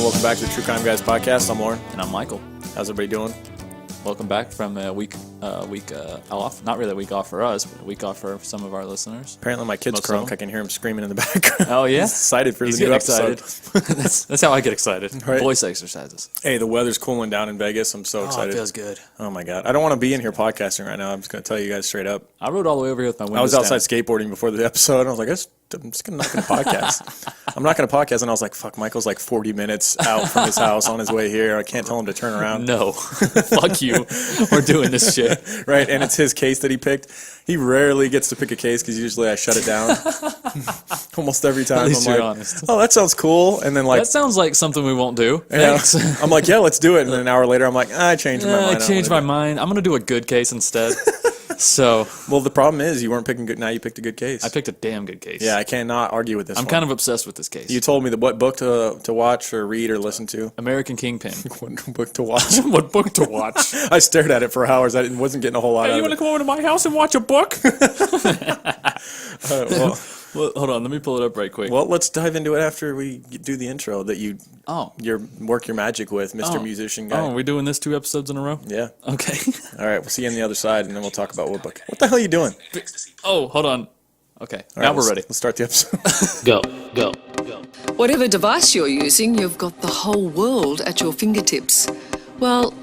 welcome back to the True Crime Guys podcast. I'm Lauren. And I'm Michael. How's everybody doing? Welcome back from a week off. Not really a week off for us, but a week off for some of our listeners. Apparently my kid's crunk. I can hear him screaming in the background. Oh, yeah? He's excited for the new episode. That's how I get excited. Right? Voice exercises. Hey, the weather's cooling down in Vegas. I'm so excited. It feels good. Oh, my God. I don't want to be in here podcasting right now. I'm just going to tell you guys straight up. I rode all the way over here with my windows I was outside down. skateboarding before the episode, and I was like, I'm just not going to podcast. I'm not going to podcast. And I was like, fuck, Michael's like 40 minutes out from his house on his way here. I can't tell him to turn around. No. Fuck you. We're doing this shit. Right, and it's his case that he picked. He rarely gets to pick a case because usually I shut it down. Almost every time. At least I'm you're like, honest. oh, that sounds cool. And then like, That sounds like something we won't do. Thanks. I'm like, yeah, let's do it. And then an hour later, I'm like, I changed my mind. I changed my mind. I'm going to do a good case instead. So, well, the problem is you weren't picking good. Now you picked a good case. I picked a damn good case. Yeah, I cannot argue with this. I'm kind of obsessed with this case. You told me what book to watch or read or listen to. American Kingpin. What book to watch? What book to watch? I stared at it for hours. I wasn't getting a whole lot out of it. You want to come over to my house and watch a book? Well, hold on. Let me pull it up right quick. well, let's dive into it after we do the intro that you work your magic with, Mr. Musician guy. Oh, are we doing this 2 episodes in a row? Yeah. Okay. All right, we'll see you on the other side, and then we'll talk about what book. What the hell are you doing? Oh, hold on. Okay, All now right, we're ready. Let's start the episode. Go. Whatever device you're using, you've got the whole world at your fingertips. Well,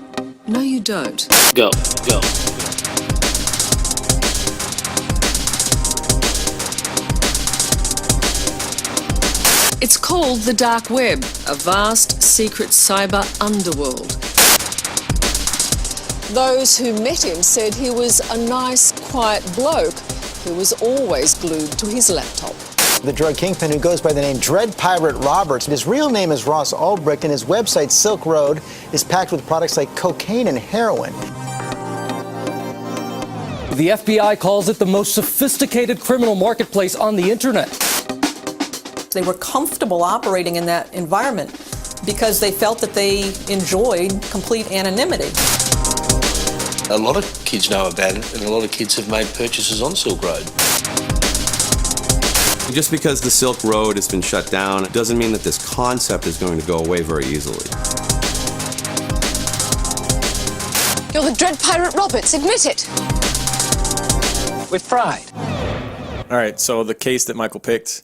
no you don't. Go. It's called the dark web, a vast, secret cyber underworld. Those who met him said he was a nice, quiet bloke who was always glued to his laptop. The drug kingpin who goes by the name Dread Pirate Roberts. His real name is Ross Ulbricht, and his website, Silk Road, is packed with products like cocaine and heroin. The FBI calls it the most sophisticated criminal marketplace on the internet. They were comfortable operating in that environment because they felt that they enjoyed complete anonymity. A lot of kids know about it, and a lot of kids have made purchases on Silk Road. Just because the Silk Road has been shut down doesn't mean that this concept is going to go away very easily. You're the Dread Pirate Roberts, admit it. With pride. All right, so the case that Michael picked,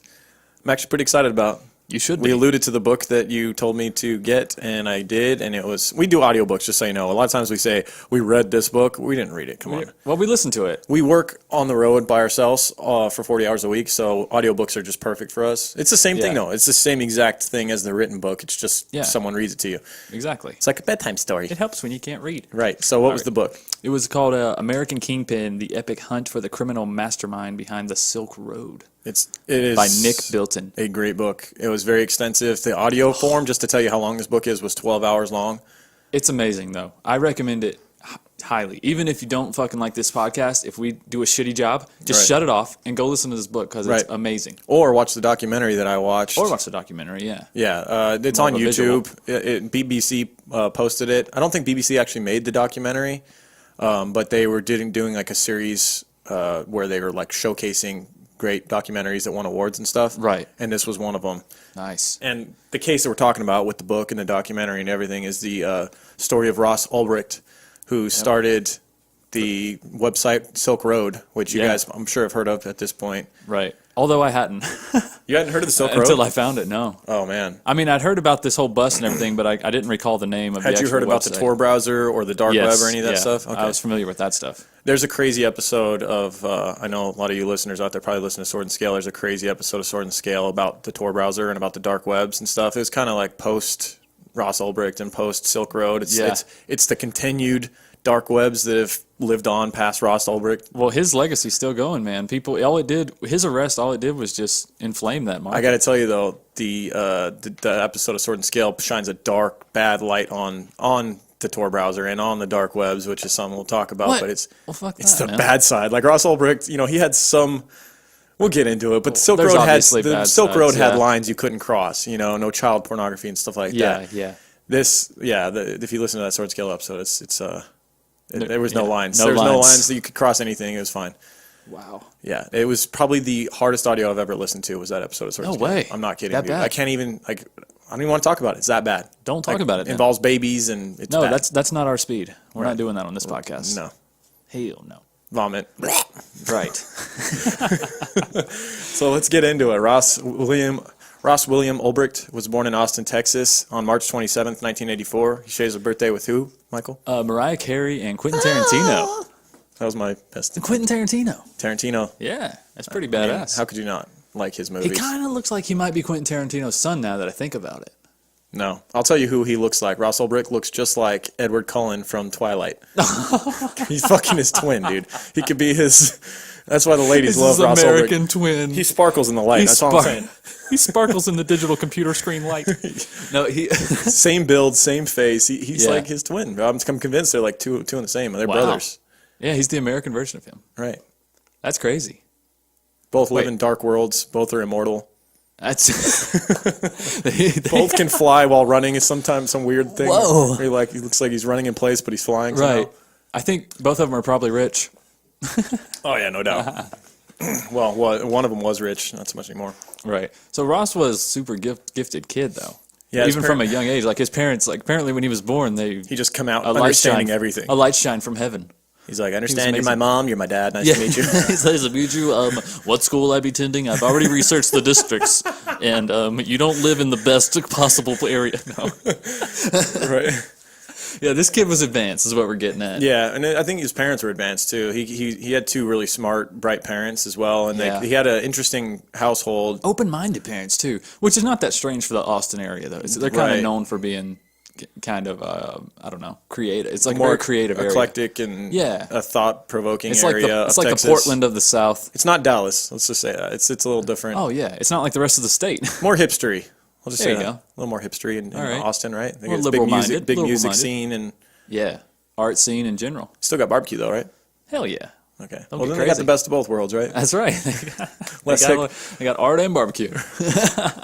I'm actually pretty excited about. You should We be. alluded to the book that you told me to get, and I did, and we do audiobooks, just so you know. A lot of times we say, we read this book. We didn't read it. Come on. Well, we listened to it. We work on the road by ourselves for 40 hours a week, so audiobooks are just perfect for us. It's the same thing, though. It's the same exact thing as the written book. It's just someone reads it to you. Exactly. It's like a bedtime story. It helps when you can't read. Right. So what was the book? It was called American Kingpin, The Epic Hunt for the Criminal Mastermind Behind the Silk Road. It is by Nick Bilton. A great book. It was very extensive. The audio form, just to tell you how long this book is, was 12 hours long. It's amazing, though. I recommend it highly. Even if you don't fucking like this podcast, if we do a shitty job, just shut it off and go listen to this book because it's amazing. Or watch the documentary that I watched. Or watch the documentary, yeah. Yeah, it's on YouTube. BBC posted it. I don't think BBC actually made the documentary, but they were doing like a series where they were like showcasing great documentaries that won awards and stuff. Right. And this was one of them. Nice. And the case that we're talking about with the book and the documentary and everything is the story of Ross Ulbricht, who started the website Silk Road, which you guys, I'm sure, have heard of at this point. Right. Although I hadn't. You hadn't heard of the Silk Road? Until I found it, no. Oh, man. I mean, I'd heard about this whole bust and everything, but I didn't recall the name of the actual Had you heard about website. the Tor browser or the dark web or any of that stuff? Okay. I was familiar with that stuff. There's a crazy episode of, I know a lot of you listeners out there probably listen to Sword and Scale. There's a crazy episode of Sword and Scale about the Tor browser and about the dark webs and stuff. It was kind of like post Ross Ulbricht and post Silk Road. It's the continued dark webs that have lived on past Ross Ulbricht. Well, his legacy's still going, man. His arrest, all it did was just inflame that market. I got to tell you though, the episode of Sword and Scale shines a dark, bad light on the Tor browser and on the dark webs, which is something we'll talk about. What? But it's the bad side. Like Ross Ulbricht, he had some. We'll get into it, but Silk Road had lines you couldn't cross. No child pornography and stuff like that. Yeah. If you listen to that Sword and Scale episode, there was no lines. No there was lines. no lines that you could cross anything. It was fine. Wow. Yeah, it was probably the hardest audio I've ever listened to was that episode of Sword and Scale. way. I'm not kidding. That Dude. bad? I can't even don't even want to talk about it. It's that bad. Don't talk about it. Then. Involves babies and it's no. bad. That's not our speed. We're not doing that on this podcast. No. Hell no. Vomit. Right. So let's get into it. Ross William Ulbricht was born in Austin, Texas on March 27th, 1984. He shares a birthday with who, Michael? Mariah Carey and Quentin Tarantino. That was my best. Quentin Tarantino. Tarantino. Yeah, that's pretty I mean, badass. how could you not like his movies? He kind of looks like he might be Quentin Tarantino's son now that I think about it. No. I'll tell you who he looks like. Ross Ulbricht looks just like Edward Cullen from Twilight. He's fucking his twin, dude. He could be his... That's why the ladies love Ross Ulbricht. American twin. He sparkles in the light. That's all I'm saying. He sparkles in the digital computer screen light. No, he... Same build, same face. He's like his twin. I'm convinced they're like two in the same. They're brothers. Yeah, he's the American version of him. Right. That's crazy. Both live in dark worlds. Both are immortal. That's Both can fly while running. Is sometimes some weird thing. Whoa. Where he looks like he's running in place, but he's flying. Right. Somehow. I think both of them are probably rich. Oh yeah, no doubt. Well, one of them was rich, not so much anymore. Right. So Ross was super gifted kid though. Yeah, even from a young age. Like his parents, like apparently when he was born, he just come out understanding everything. A light shine from heaven. He's like, I understand you're my mom, you're my dad, nice to meet you. It's nice to meet you. What school will I be attending? I've already researched the districts, and you don't live in the best possible area. No. Right. Yeah, this kid was advanced, is what we're getting at. Yeah, and I think his parents were advanced too. He had two really smart, bright parents as well, and he had an interesting household. Open-minded parents too, which is not that strange for the Austin area though. They're kind of known for being kind of I don't know, creative. It's like more creative, eclectic, area. And a thought-provoking area. It's like Texas. The Portland of the South. It's not Dallas. Let's just say that it's a little different. Oh yeah, it's not like the rest of the state. More hipstery. I'll just say that. Go. A little more hipstery in right. Austin, right? More liberal-minded. Big music scene and art scene in general. Still got barbecue though, right? Hell yeah. Okay. Well, then they got the best of both worlds, right? That's right. They got art and barbecue.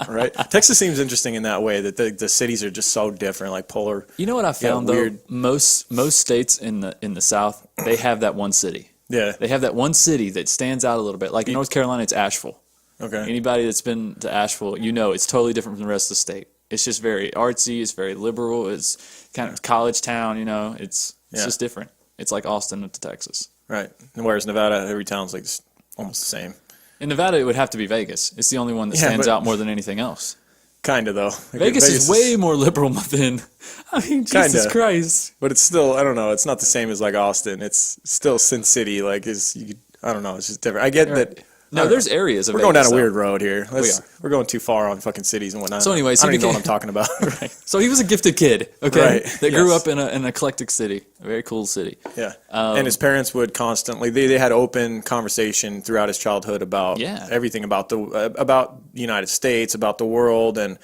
Right. Texas seems interesting in that way that the cities are just so different, like polar. You know what I found though? Most states in the South, they have that one city. Yeah. They have that one city that stands out a little bit. Like in North Carolina, it's Asheville. Okay. Anybody that's been to Asheville, it's totally different from the rest of the state. It's just very artsy. It's very liberal. It's kind of college town. It's just different. It's like Austin to Texas. Right. And whereas Nevada, every town's like almost the same. In Nevada, it would have to be Vegas. It's the only one that stands out more than anything else. Kind of though. Vegas is way more liberal than. I mean, Jesus Christ. But it's still, I don't know. It's not the same as like Austin. It's still Sin City. Like I don't know. It's just different. I get that. No, there's areas of We're Vegas, going down a weird road here. We're going too far on fucking cities and whatnot. So anyways, I don't even know what I'm talking about. Right. So he was a gifted kid, okay? Right. That grew up in an eclectic city, a very cool city. Yeah. And his parents would constantly, they had open conversation throughout his childhood about everything about the United States, about the world, and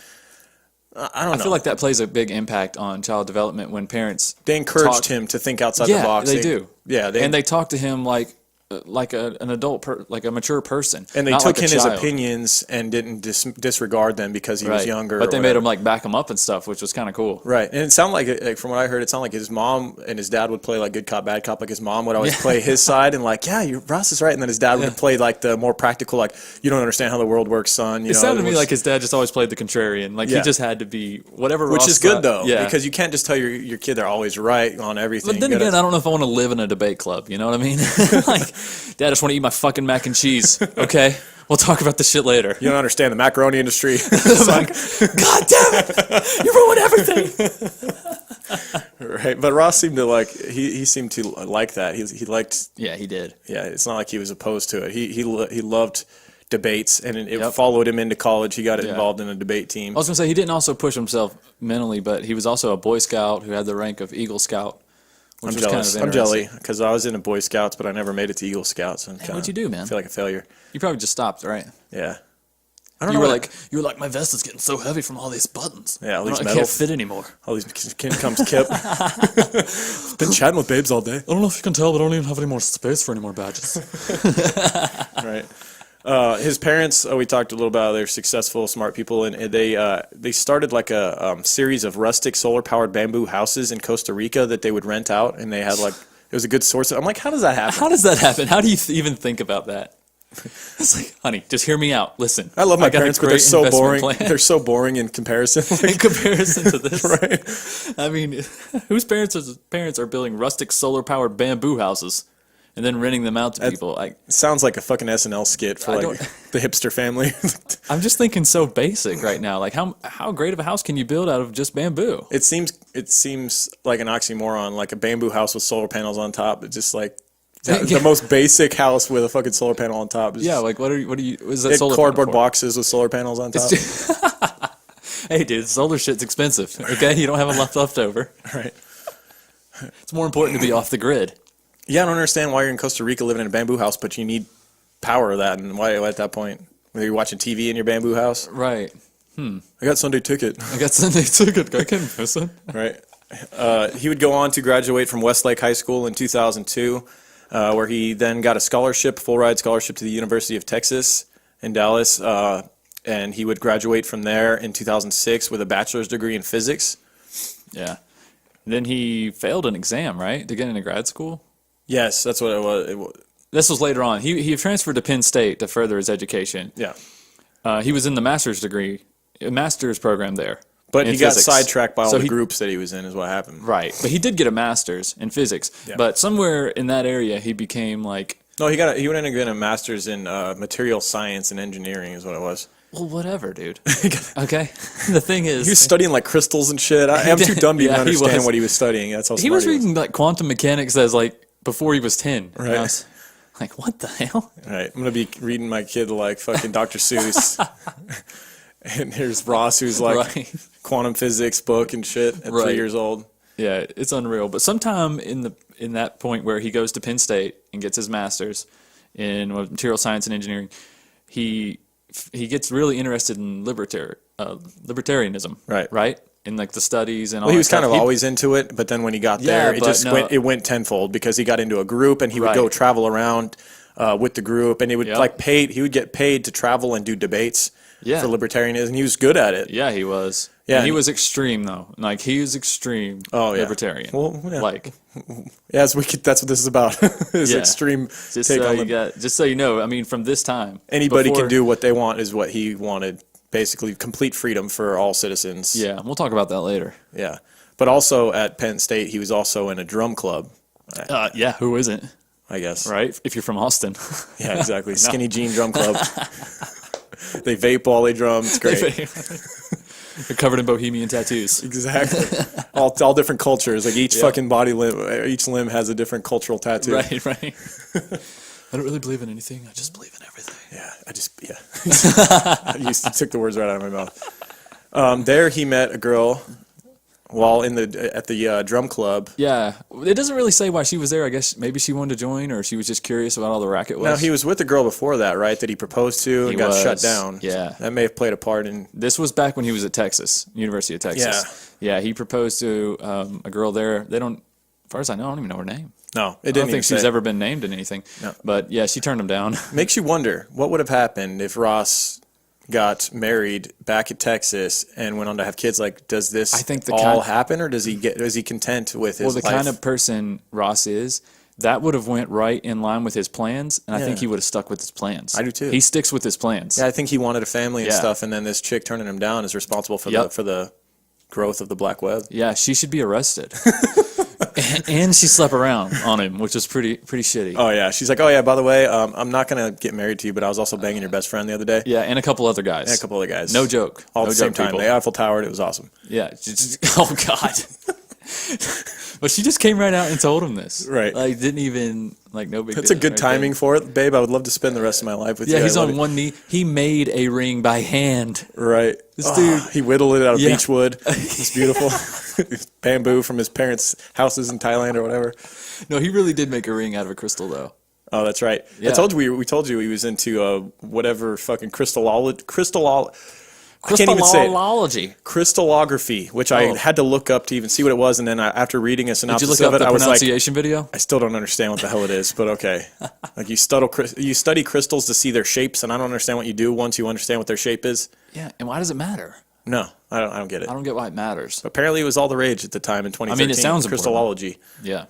I don't know. I feel like that plays a big impact on child development when parents... They encouraged him to think outside the box. Yeah, they do. Yeah. And they talk to him like an adult, like a mature person. And they took in his opinions and didn't disregard them because he was younger. But they made him like back him up and stuff, which was kind of cool. Right. And it sounded like from what I heard, it sounded like his mom and his dad would play like good cop, bad cop. Like his mom would always play his side and like, Ross is right. And then his dad would play like the more practical, like, you don't understand how the world works, son. It sounded to me like his dad just always played the contrarian. Like he just had to be whatever Which Ross is good thought. though, because you can't just tell your kid they're always right on everything. But then again, I don't know if I want to live in a debate club. You know what I mean? Like, Dad, I just want to eat my fucking mac and cheese. Okay, we'll talk about this shit later. You don't understand the macaroni industry. God damn it! You ruined everything. Right, but Ross seemed to like he seemed to like that. He liked. Yeah, he did. Yeah, it's not like he was opposed to it. He loved debates, and it followed him into college. He got involved in a debate team. I was gonna say he didn't also push himself mentally, but he was also a Boy Scout who had the rank of Eagle Scout. I'm jealous. I'm jelly because I was in a Boy Scouts, but I never made it to Eagle Scouts. And what'd you do, man? I feel like a failure. You probably just stopped, right? Yeah. I don't know. You were like, my vest is getting so heavy from all these buttons. Yeah, all these I can't fit anymore. All these comes Kip. Been chatting with babes all day. I don't know if you can tell, but I don't even have any more space for any more badges. Right. His parents, we talked a little about. They're successful, smart people, and they started like a series of rustic solar-powered bamboo houses in Costa Rica that they would rent out, and they had like it was a good source. I'm like, how does that happen? How does that happen? How do you even think about that? It's like, honey, just hear me out. Listen. I love my got a parents, but they're great so investment boring. plan. They're so boring in comparison. In comparison to this. Right. I mean, whose parents are building rustic solar-powered bamboo houses and then renting them out to people? It sounds like a fucking SNL skit for like the hipster family. I'm just thinking so basic right now. Like how great of a house can you build out of just bamboo? It seems like an oxymoron, like a bamboo house with solar panels on top. It's just like the most basic house with a fucking solar panel on top. Yeah, like what is that solar cardboard panel for? boxes with solar panels on top. Hey dude, solar shit's expensive. Okay, you don't have enough left over. Right. It's more important to be off the grid. Yeah, I don't understand why you're in Costa Rica living in a bamboo house, but you need power of that, and why at that point? Whether you're watching TV in your bamboo house? Right. I got Sunday ticket. I can't miss it. Right. He would go on to graduate from Westlake High School in 2002, where he then got a scholarship, full ride scholarship to the University of Texas in Dallas, and he would graduate from there in 2006 with a bachelor's degree in physics. Yeah. Then he failed an exam, right, to get into grad school? Yes, that's what it was. This was later on. He transferred to Penn State to further his education. Yeah. He was in the master's program there. But in he got physics. sidetracked by all So the groups that he was in is what happened. Right. But he did get a master's in physics. Yeah. But somewhere in that area, he became like... No, he went in and got a master's in material science and engineering is what it was. Well, whatever, dude. Okay? The thing is... He was studying like crystals and shit. I'm too dumb to even understand what he was studying. That's how smart he was reading like quantum mechanics as like before he was 10. Right. And I was like, what the hell? Right. I'm going to be reading my kid like fucking Dr. Seuss. And here's Ross, who's like quantum physics book and shit at 3 years old. Yeah, it's unreal. But sometime in that point where he goes to Penn State and gets his master's in material science and engineering, he gets really interested in libertarianism. Right? In like the studies and all that. He was kind of always into it, but then when he got there, it went tenfold because he got into a group and he would go travel around with the group, and he would he would get paid to travel and do debates. Yeah. For libertarianism. He was good at it. Yeah, he was. Yeah, and he was extreme though. Like he was extreme libertarian. Well, yeah. Like that's what this is about. Extreme just take on just so you know, I mean from this time. Anybody can do what they want is what he wanted. Basically complete freedom for all citizens. Yeah, we'll talk about that later. Yeah. But also at Penn State he was also in a drum club. Yeah, who isn't? I guess. Right? If you're from Austin. Yeah, exactly. No. Skinny Jean Drum Club. They vape while they drum. It's great. They're covered in bohemian tattoos. Exactly. all different cultures. Like each fucking body limb, each limb has a different cultural tattoo. Right. I don't really believe in anything. I just believe in everything. Yeah. You took the words right out of my mouth. There he met a girl while at the drum club. Yeah. It doesn't really say why she was there. I guess maybe she wanted to join, or she was just curious about all the racket was. Now, he was with the girl before that, right? That he proposed to and got shut down. Yeah. That may have played a part in... This was back when he was at Texas, University of Texas. Yeah, he proposed to a girl there. They don't, as far as I know, I don't even know her name. No, I don't think she's ever been named in anything. No. But yeah, she turned him down. Makes you wonder, what would have happened if Ross got married back at Texas and went on to have kids? Like, does this happen, or is he content with his life? Well, the kind of person Ross is, that would have went right in line with his plans, and I think he would have stuck with his plans. I do too. He sticks with his plans. Yeah, I think he wanted a family and stuff, and then this chick turning him down is responsible for the growth of the black web. Yeah, she should be arrested. And she slept around on him, which is pretty shitty. Oh yeah, she's like, oh yeah, by the way, I'm not gonna get married to you, but I was also banging your best friend the other day. Yeah, and a couple other guys. No joke. All at the same time. They Eiffel Towered. It was awesome. Yeah. Oh God. But she just came right out and told him this. Right. Like, didn't even, like, no big deal. That's a good timing for it, babe. I would love to spend the rest of my life with you. Yeah, he's on one knee. He made a ring by hand. Right. This dude. He whittled it out of beech wood. It's beautiful. Bamboo from his parents' houses in Thailand or whatever. No, he really did make a ring out of a crystal, though. Oh, that's right. Yeah. I told you we told you he was into whatever fucking crystallology. I can't even say it. Crystallography, which I had to look up to even see what it was, and then after reading a synopsis Did you look of up it, the I was like, pronunciation video? I still don't understand what the hell it is, but okay. Like you study crystals to see their shapes, and I don't understand what you do once you understand what their shape is. Yeah, and why does it matter? No, I don't get it. I don't get why it matters. Apparently, it was all the rage at the time in 2013. I mean, it sounds crystallology. Yeah.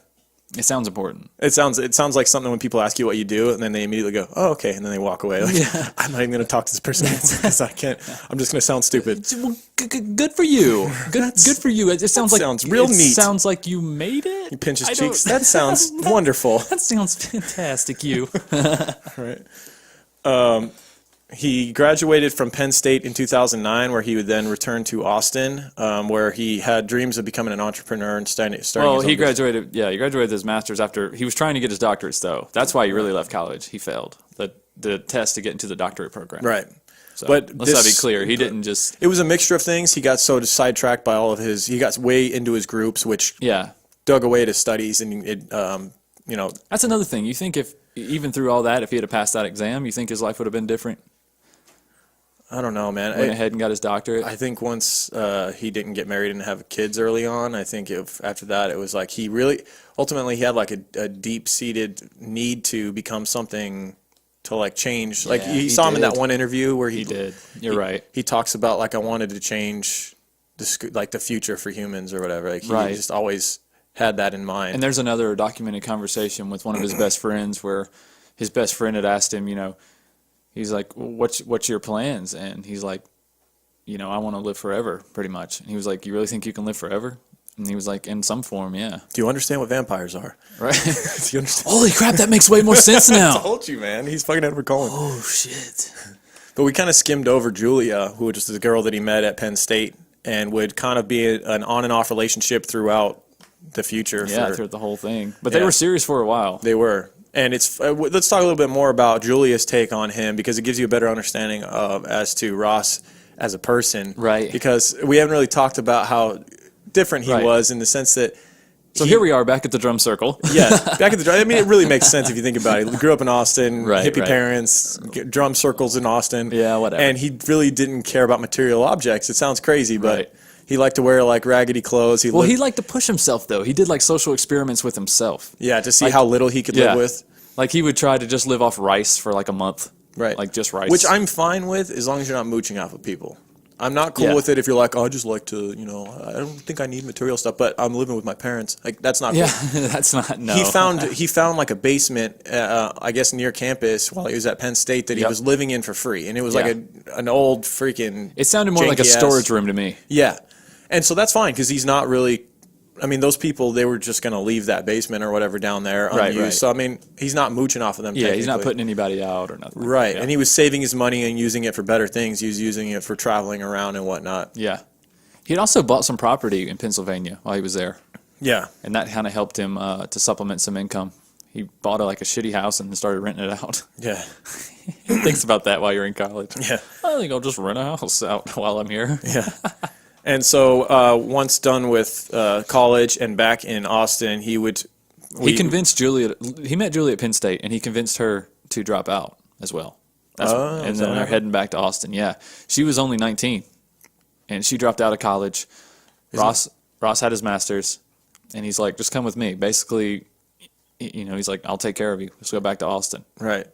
It sounds important. It sounds like something when people ask you what you do, and then they immediately go, "Oh, okay," and then they walk away. Like, I'm not even going to talk to this person because I can't. I'm just going to sound stupid. Well, good for you. Good for you. It sounds like sounds real neat. Sounds like you made it. He pinches cheeks. That sounds wonderful. That sounds fantastic. You. Right. He graduated from Penn State in 2009, where he would then return to Austin, where he had dreams of becoming an entrepreneur and starting Well, his own he business. graduated. Yeah, he graduated with his master's after he was trying to get his doctorates, though. That's why he really left college. He failed the test to get into the doctorate program. Right. So, But let's be clear. He didn't just. It was a mixture of things. He got so sidetracked by all of his. He got way into his groups, which dug away at his studies, and it, That's another thing. You think if even through all that, if he had passed that exam, you think his life would have been different? I don't know, man. Went ahead and got his doctorate. I think once he didn't get married and have kids early on, I think after that it was like he really ultimately he had like a deep-seated need to become something to like change. Like you saw him in that one interview where he did. You're right. He talks about like I wanted to change the future for humans or whatever. Like he just always had that in mind. And there's another documented conversation with one of his best friends where his best friend had asked him, he's like, well, what's your plans? And he's like, I want to live forever, pretty much. And he was like, you really think you can live forever? And he was like, in some form, yeah. Do you understand what vampires are? Right. Do you understand? Holy crap, that makes way more sense now. I told you, man. He's fucking Edward Cullen. Oh, shit. But we kind of skimmed over Julia, who was just the girl that he met at Penn State, and would kind of be an on and off relationship throughout the future. Yeah, throughout the whole thing. But they were serious for a while. They were. And it's let's talk a little bit more about Julia's take on him, because it gives you a better understanding as to Ross as a person. Right. Because we haven't really talked about how different he was in the sense that. So here we are back at the drum circle. Yeah, back at the drum. I mean, it really makes sense if you think about it. He grew up in Austin, hippie parents, drum circles in Austin. Yeah, whatever. And he really didn't care about material objects. It sounds crazy, but he liked to wear like raggedy clothes. He liked to push himself, though. He did like social experiments with himself. Yeah, to see how little he could live with. Like he would try to just live off rice for like a month. Right. Like just rice. Which I'm fine with as long as you're not mooching off of people. I'm not cool with it if you're like, oh, I just like to, I don't think I need material stuff, but I'm living with my parents. Like that's not cool. Yeah, that's not, no. He found like a basement, I guess near campus while he was at Penn State that he was living in for free. And it was like an old freaking It sounded more like a storage room to me. Yeah. And so that's fine because he's not really, I mean, those people, they were just going to leave that basement or whatever down there unused. Right. So, I mean, he's not mooching off of them. Yeah, he's not putting anybody out or nothing. Right. Yeah. And he was saving his money and using it for better things. He was using it for traveling around and whatnot. Yeah. He had also bought some property in Pennsylvania while he was there. Yeah. And that kind of helped him to supplement some income. He bought a shitty house and started renting it out. Yeah. He thinks about that while you're in college. Yeah. I think I'll just rent a house out while I'm here. Yeah. And so once done with college and back in Austin, he convinced Julia. He met Julia at Penn State, and he convinced her to drop out as well. And then they're heading back to Austin. Yeah, she was only 19, and she dropped out of college. Ross had his master's, and he's like, "Just come with me." Basically, he's like, "I'll take care of you. Let's go back to Austin." Right.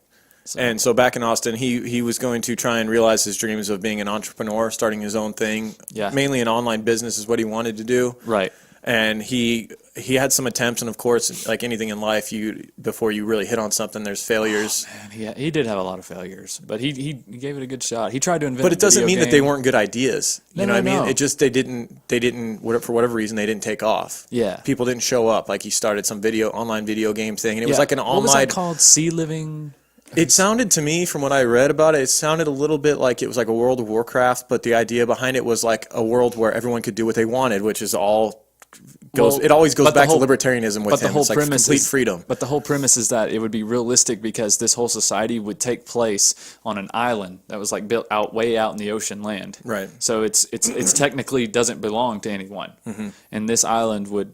And so back in Austin, he was going to try and realize his dreams of being an entrepreneur, starting his own thing. Yeah. Mainly an online business is what he wanted to do. Right. And he had some attempts, and of course, like anything in life, before you really hit on something, there's failures. Oh, man, he did have a lot of failures, but he gave it a good shot. He tried to invent. But it doesn't mean that they weren't good ideas. No, you know what I mean? no. It just they didn't for whatever reason they didn't take off. Yeah. People didn't show up. Like he started some online video game thing, and it was like an online. What was that called? Sea Living. It sounded to me, from what I read about it, it sounded a little bit like it was like a World of Warcraft, but the idea behind it was like a world where everyone could do what they wanted, which is all goes. It always goes back to libertarianism with him. It's like complete freedom. But the whole premise is that it would be realistic because this whole society would take place on an island that was like built out way out in the ocean land. Right. So it's technically doesn't belong to anyone, and this island would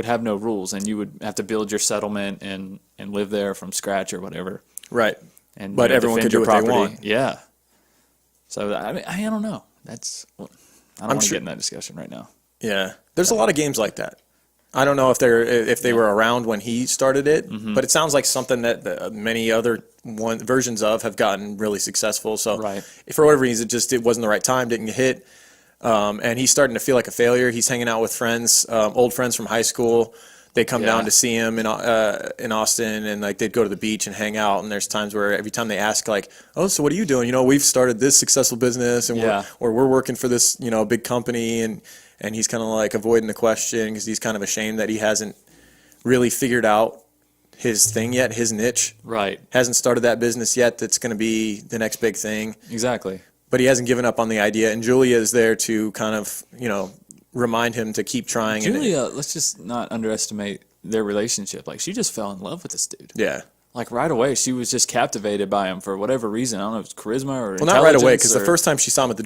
have no rules, and you would have to build your settlement and live there from scratch or whatever. Right. And but everyone can do what they want. Yeah. So I mean, I don't know. I don't want to get in that discussion right now. Yeah. There's a lot of games like that. I don't know if they were around when he started it, but it sounds like something that many other versions of have gotten really successful. So for whatever reason, it wasn't the right time, didn't get hit. And he's starting to feel like a failure. He's hanging out with friends, old friends from high school they come down Yeah. to see him in Austin, and like they'd go to the beach and hang out. And there's times where every time they ask like, "Oh, so what are you doing?" We've started this successful business, and Yeah. we're working for this big company, and he's kind of like avoiding the question because he's kind of ashamed that he hasn't really figured out his thing yet, his niche. Right. Hasn't started that business yet. That's going to be the next big thing. Exactly. But he hasn't given up on the idea, and Julia is there to kind of remind him to keep trying. Julia, let's just not underestimate their relationship. Like, she just fell in love with this dude. Yeah. Like, right away, she was just captivated by him for whatever reason. I don't know if it's charisma or Well, not right away, intelligence because the or- first time she saw him at the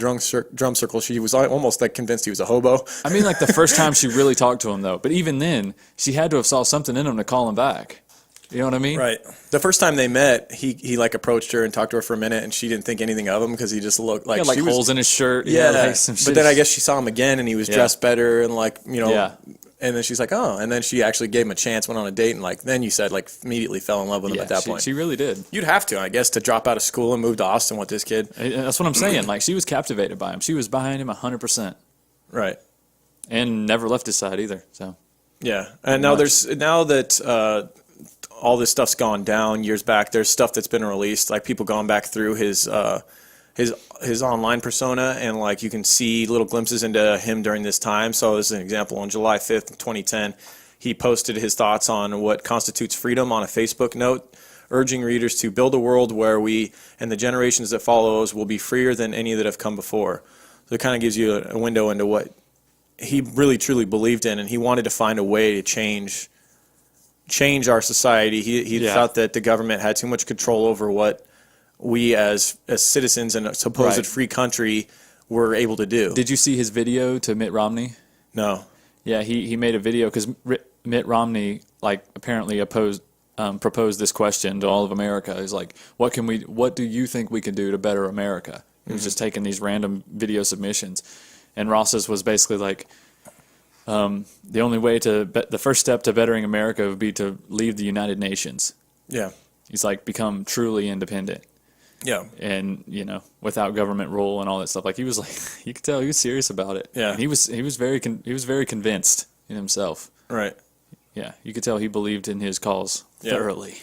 drum circle, she was almost like convinced he was a hobo. I mean, like the first time she really talked to him, though. But even then, she had to have saw something in him to call him back. You know what I mean? Right. The first time they met, he like approached her and talked to her for a minute, and she didn't think anything of him because he just looked like He had, like, she was, holes in his shirt. Yeah. Like some But shit. then I guess she saw him again, and he was Yeah. dressed better, and like Yeah. And then she's like, oh, and then she actually gave him a chance, went on a date, and like then you said like immediately fell in love with him Yeah, at that point. she really did. You'd have to, I guess, to drop out of school and move to Austin with this kid. And that's what I'm saying. Like, she was captivated by him. She was behind him 100%. Right. And never left his side either. So Yeah, and now that all this stuff's gone down years back, there's stuff that's been released, like people going back through his online persona, and like you can see little glimpses into him during this time. So as an example, on July 5th, 2010, he posted his thoughts on what constitutes freedom on a Facebook note, urging readers to build a world where we and the generations that follows will be freer than any that have come before. So it kind of gives you a window into what he really truly believed in, and he wanted to find a way to change our society. He Yeah. thought that the government had too much control over what we as citizens in a supposed Right. free country were able to do. did you see his video to Mitt Romney? No. Yeah, he made a video because Mitt Romney apparently proposed this question to all of America. He's like, what do you think we can do to better America? He was just taking these random video submissions, and Ross's was basically like, the only way the first step to bettering America would be to leave the United Nations. Yeah. He's like, become truly independent. Yeah. And without government rule and all that stuff. Like, he was like, you could tell he was serious about it. Yeah. And he was very convinced in himself. Right. Yeah, you could tell he believed in his cause thoroughly.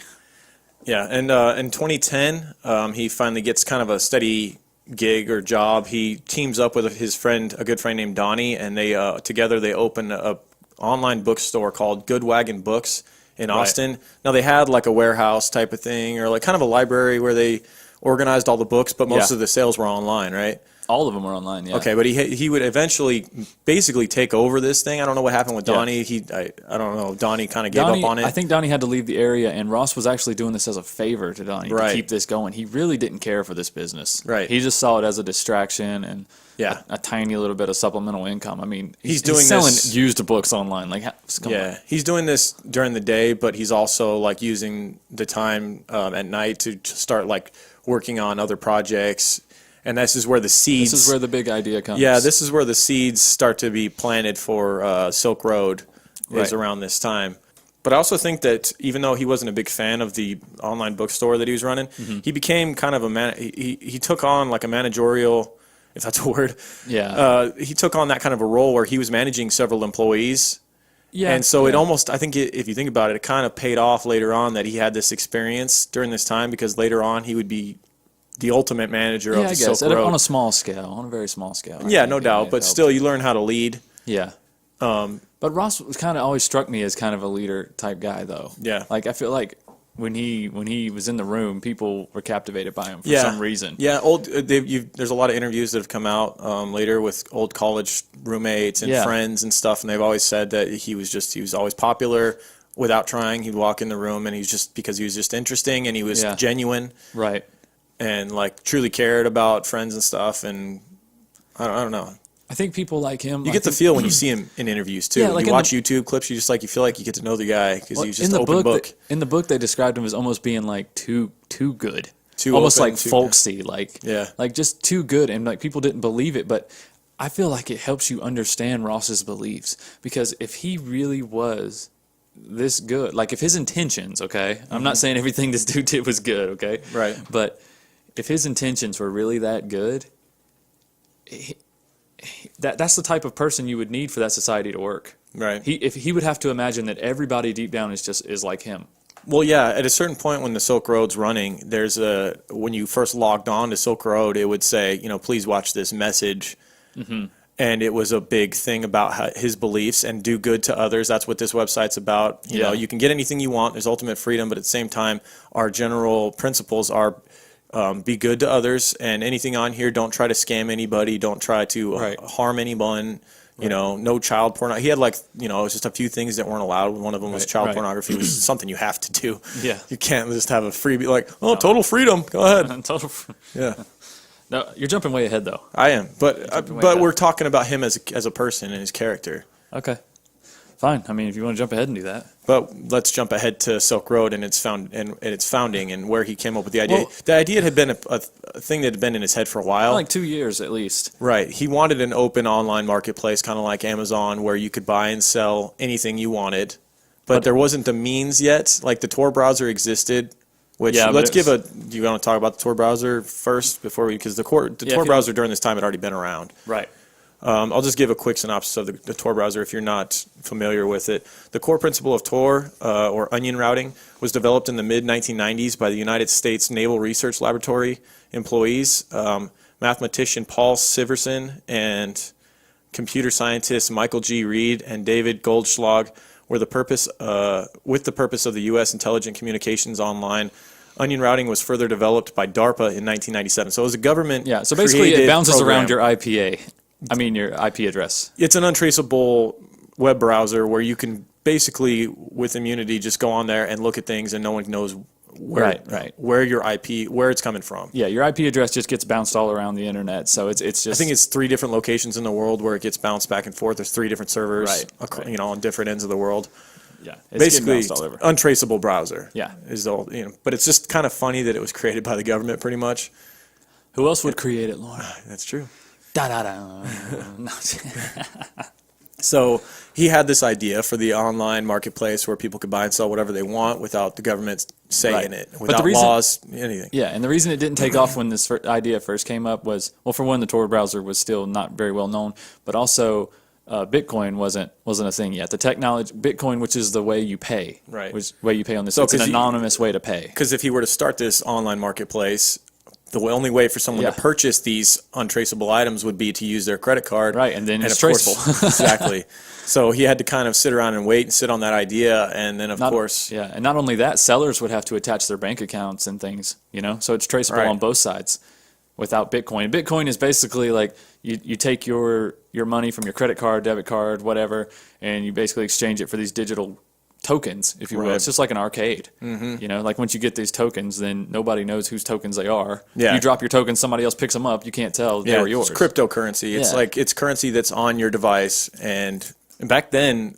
Yeah, and in 2010, he finally gets kind of a steady gig or job. He teams up with a good friend named Donnie, and they together they open a online bookstore called Good Wagon Books in Austin. Now they had like a warehouse type of thing, or like kind of a library where they organized all the books, but most of the sales were online, right? All of them were online, yeah. Okay, but he would eventually basically take over this thing. I don't know what happened with Donnie. I don't know. Donnie kind of gave up on it. I think Donnie had to leave the area, and Ross was actually doing this as a favor to Donnie to keep this going. He really didn't care for this business. Right. He just saw it as a distraction and Yeah. a tiny little bit of supplemental income. I mean, He's doing selling this- used books online. Like, come on. He's doing this during the day, but he's also like using the time at night to start like working on other projects. And this is where the seeds. This is where the big idea comes. Yeah, this is where the seeds start to be planted for Silk Road. Is Right. around this time. But I also think that even though he wasn't a big fan of the online bookstore that he was running, he became kind of he took on like a managerial, if that's a word. Yeah. He took on that kind of a role where he was managing several employees. Yeah. And so it yeah. almost, I think if you think about it, it kind of paid off later on that he had this experience during this time, because later on he would be the ultimate manager of Yeah, the I guess. Silk Road. On a small scale, on a very small scale. I Yeah, think no it doubt. But helped. still, you learn how to lead. Yeah. But Ross was kind of always struck me as kind of a leader type guy, though. Yeah. Like, I feel like when he was in the room, people were captivated by him for Yeah. some reason. Yeah, there's a lot of interviews that have come out later with old college roommates and Yeah. friends and stuff, and they've always said that he was always popular without trying. He'd walk in the room, and because he was just interesting, and he was Yeah. genuine Right. and like truly cared about friends and stuff. And I don't know. I think people like him. You get the feel when you see him in interviews too. Yeah, like you in watch the- YouTube clips, you feel like you get to know the guy because he's just in the open book. In the book, they described him as almost being like too good, Too almost open, like too- folksy, like Yeah. like just too good, and like people didn't believe it. But I feel like it helps you understand Ross's beliefs, because if he really was this good, like if his intentions, okay, I'm not saying everything this dude did was good, okay, Right. but if his intentions were really that good, that's the type of person you would need for that society to work. Right. He would have to imagine that everybody deep down is like him. Well, yeah, at a certain point when the Silk Road's running, when you first logged on to Silk Road, it would say, please watch this message. Mm-hmm. And it was a big thing about his beliefs and do good to others. That's what this website's about. You know, you can get anything you want. There's ultimate freedom, but at the same time, our general principles are be good to others. And anything on here, don't try to scam anybody. Don't try to harm anyone. You know, no child porn. He had it was just a few things that weren't allowed. One of them was child pornography, which is something you have to do. Yeah. You can't just have a freebie total freedom. Go ahead. Yeah. No, you're jumping way ahead, though. I am, but we're talking about him as a person and his character. Okay, fine. I mean, if you want to jump ahead and do that, but let's jump ahead to Silk Road and its founding and where he came up with the idea. Well, the idea had been a thing that had been in his head for a while, like 2 years at least. Right. He wanted an open online marketplace, kind of like Amazon, where you could buy and sell anything you wanted, but there wasn't the means yet. Like the Tor browser existed. Which let's give do you want to talk about the Tor browser first because the Tor browser during this time had already been around. Right. I'll just give a quick synopsis of the Tor browser if you're not familiar with it. The core principle of Tor, or onion routing, was developed in the mid-1990s by the United States Naval Research Laboratory employees, mathematician Paul Siverson and computer scientists Michael G. Reed and David Goldschlag with the purpose of the U.S. Intelligent Communications Online. Onion routing was further developed by DARPA in 1997. So it was a government. Yeah. So basically, it bounces around your IPA. I mean, your IP address. It's an untraceable web browser where you can basically, with immunity, just go on there and look at things, and no one knows where your IP, where it's coming from. Yeah, your IP address just gets bounced all around the internet. So it's just. I think it's 3 different locations in the world where it gets bounced back and forth. There's 3 different servers, on different ends of the world. Yeah, it's basically untraceable browser. Yeah, but it's just kind of funny that it was created by the government, pretty much. Who else would create it, Lorne? That's true. Da da da. So he had this idea for the online marketplace where people could buy and sell whatever they want without the government saying it, without laws, anything. Yeah, and the reason it didn't take off when this idea first came up was, well, for one, the Tor browser was still not very well known, but also Bitcoin wasn't a thing yet. The technology, Bitcoin, which is the way you pay, way you pay on this. So it's an anonymous way to pay. Because if he were to start this online marketplace, the only way for someone to purchase these untraceable items would be to use their credit card. Right, and then it's traceable. Exactly. So he had to kind of sit around and wait and sit on that idea, and then, of course... Yeah, and not only that, sellers would have to attach their bank accounts and things, so it's traceable on both sides without Bitcoin. Bitcoin is basically like you take your money from your credit card, debit card, whatever, and you basically exchange it for these digital tokens, if you will. It's just like an arcade. Mm-hmm. Like once you get these tokens, then nobody knows whose tokens they are. Yeah. You drop your tokens, somebody else picks them up. You can't tell they were yours. It's cryptocurrency. It's it's currency that's on your device. And back then,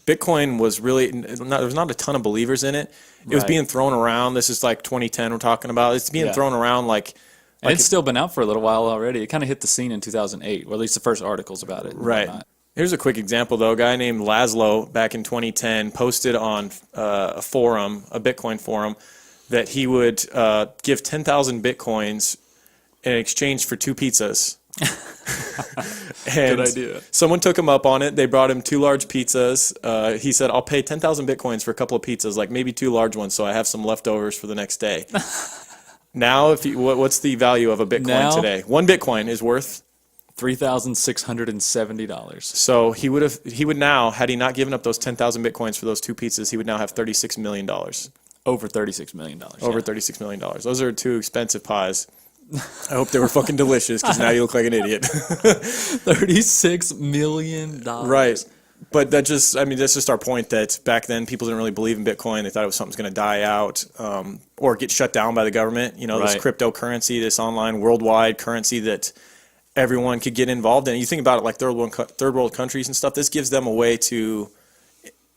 Bitcoin was really there was not a ton of believers in it. It was being thrown around. This is like 2010 we're talking about. It's being thrown around and it's still been out for a little while already. It kind of hit the scene in 2008, or at least the first articles about it. Right. Here's a quick example, though. A guy named Laszlo back in 2010 posted on a Bitcoin forum, that he would give 10,000 Bitcoins in exchange for 2 pizzas. Good idea. Someone took him up on it. They brought him 2 large pizzas. He said, I'll pay 10,000 Bitcoins for a couple of pizzas, maybe 2 large ones, so I have some leftovers for the next day. Now, what's the value of a Bitcoin today? 1 Bitcoin is worth $3,670. So he would now, had he not given up those 10,000 Bitcoins for those 2 pizzas, he would now have $36 million. Over $36 million. Over $36 million. Those are 2 expensive pies. I hope they were fucking delicious, because now you look like an idiot. $36 million. Right. But that's just our point, that back then people didn't really believe in Bitcoin. They thought it was something going to die out or get shut down by the government. This cryptocurrency, this online worldwide currency that everyone could get involved in. You think about it like third world countries and stuff. This gives them a way to,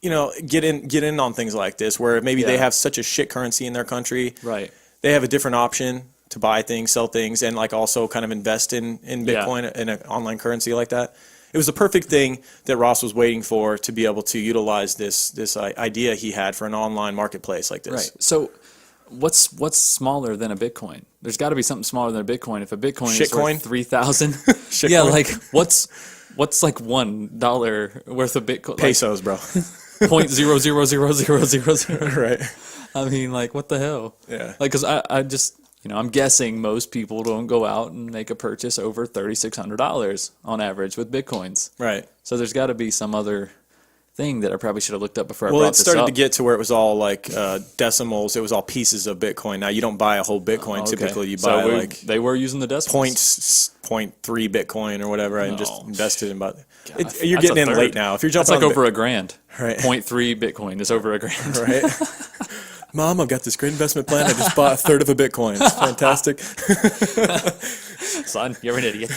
get in on things like this, where maybe they have such a shit currency in their country. Right. They have a different option to buy things, sell things, and also kind of invest in Bitcoin in an online currency like that. It was the perfect thing that Ross was waiting for, to be able to utilize this idea he had for an online marketplace like this. Right. So what's smaller than a Bitcoin? There's got to be something smaller than a Bitcoin. If a Bitcoin is worth 3,000, What's like $1 worth of Bitcoin? Pesos, bro. 0.000000. Right. I mean, like, what the hell? Yeah. Like, because I just, I'm guessing most people don't go out and make a purchase over $3,600 on average with Bitcoins. Right. So there's got to be some other thing that I probably should have looked up before I Well, brought it this started up. to get to where it was all like decimals. It was all pieces of Bitcoin. Now you don't buy a whole Bitcoin. Okay. Typically, you So buy like they were using the decimals. 0.3 Bitcoin or whatever, and just invested in about. You're That's getting a in third. late now. If you're jumping That's like on over a grand. Right. 0.3 Bitcoin is over a grand. right? Mom, I've got this great investment plan. I just bought a third of a Bitcoin. It's fantastic. Son, you're an idiot.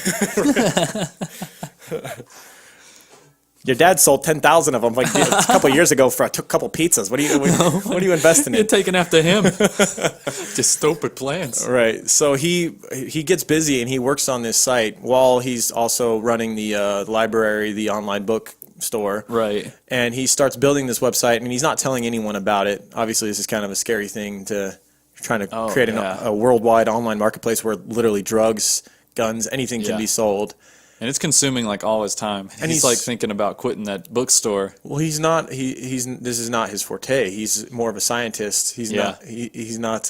Your dad sold 10,000 of them like a couple years ago for a couple pizzas. What are you investing You're in? taking after him. Just stupid plans. Right. So he gets busy and he works on this site while he's also running the library, the online book store. Right. And he starts building this website, and he's not telling anyone about it. Obviously, this is kind of a scary thing to trying to create a worldwide online marketplace where literally drugs, guns, anything can be sold. And it's consuming like all his time. And he's like thinking about quitting that bookstore. Well, he's not. This is not his forte. He's more of a scientist. He's not. He's not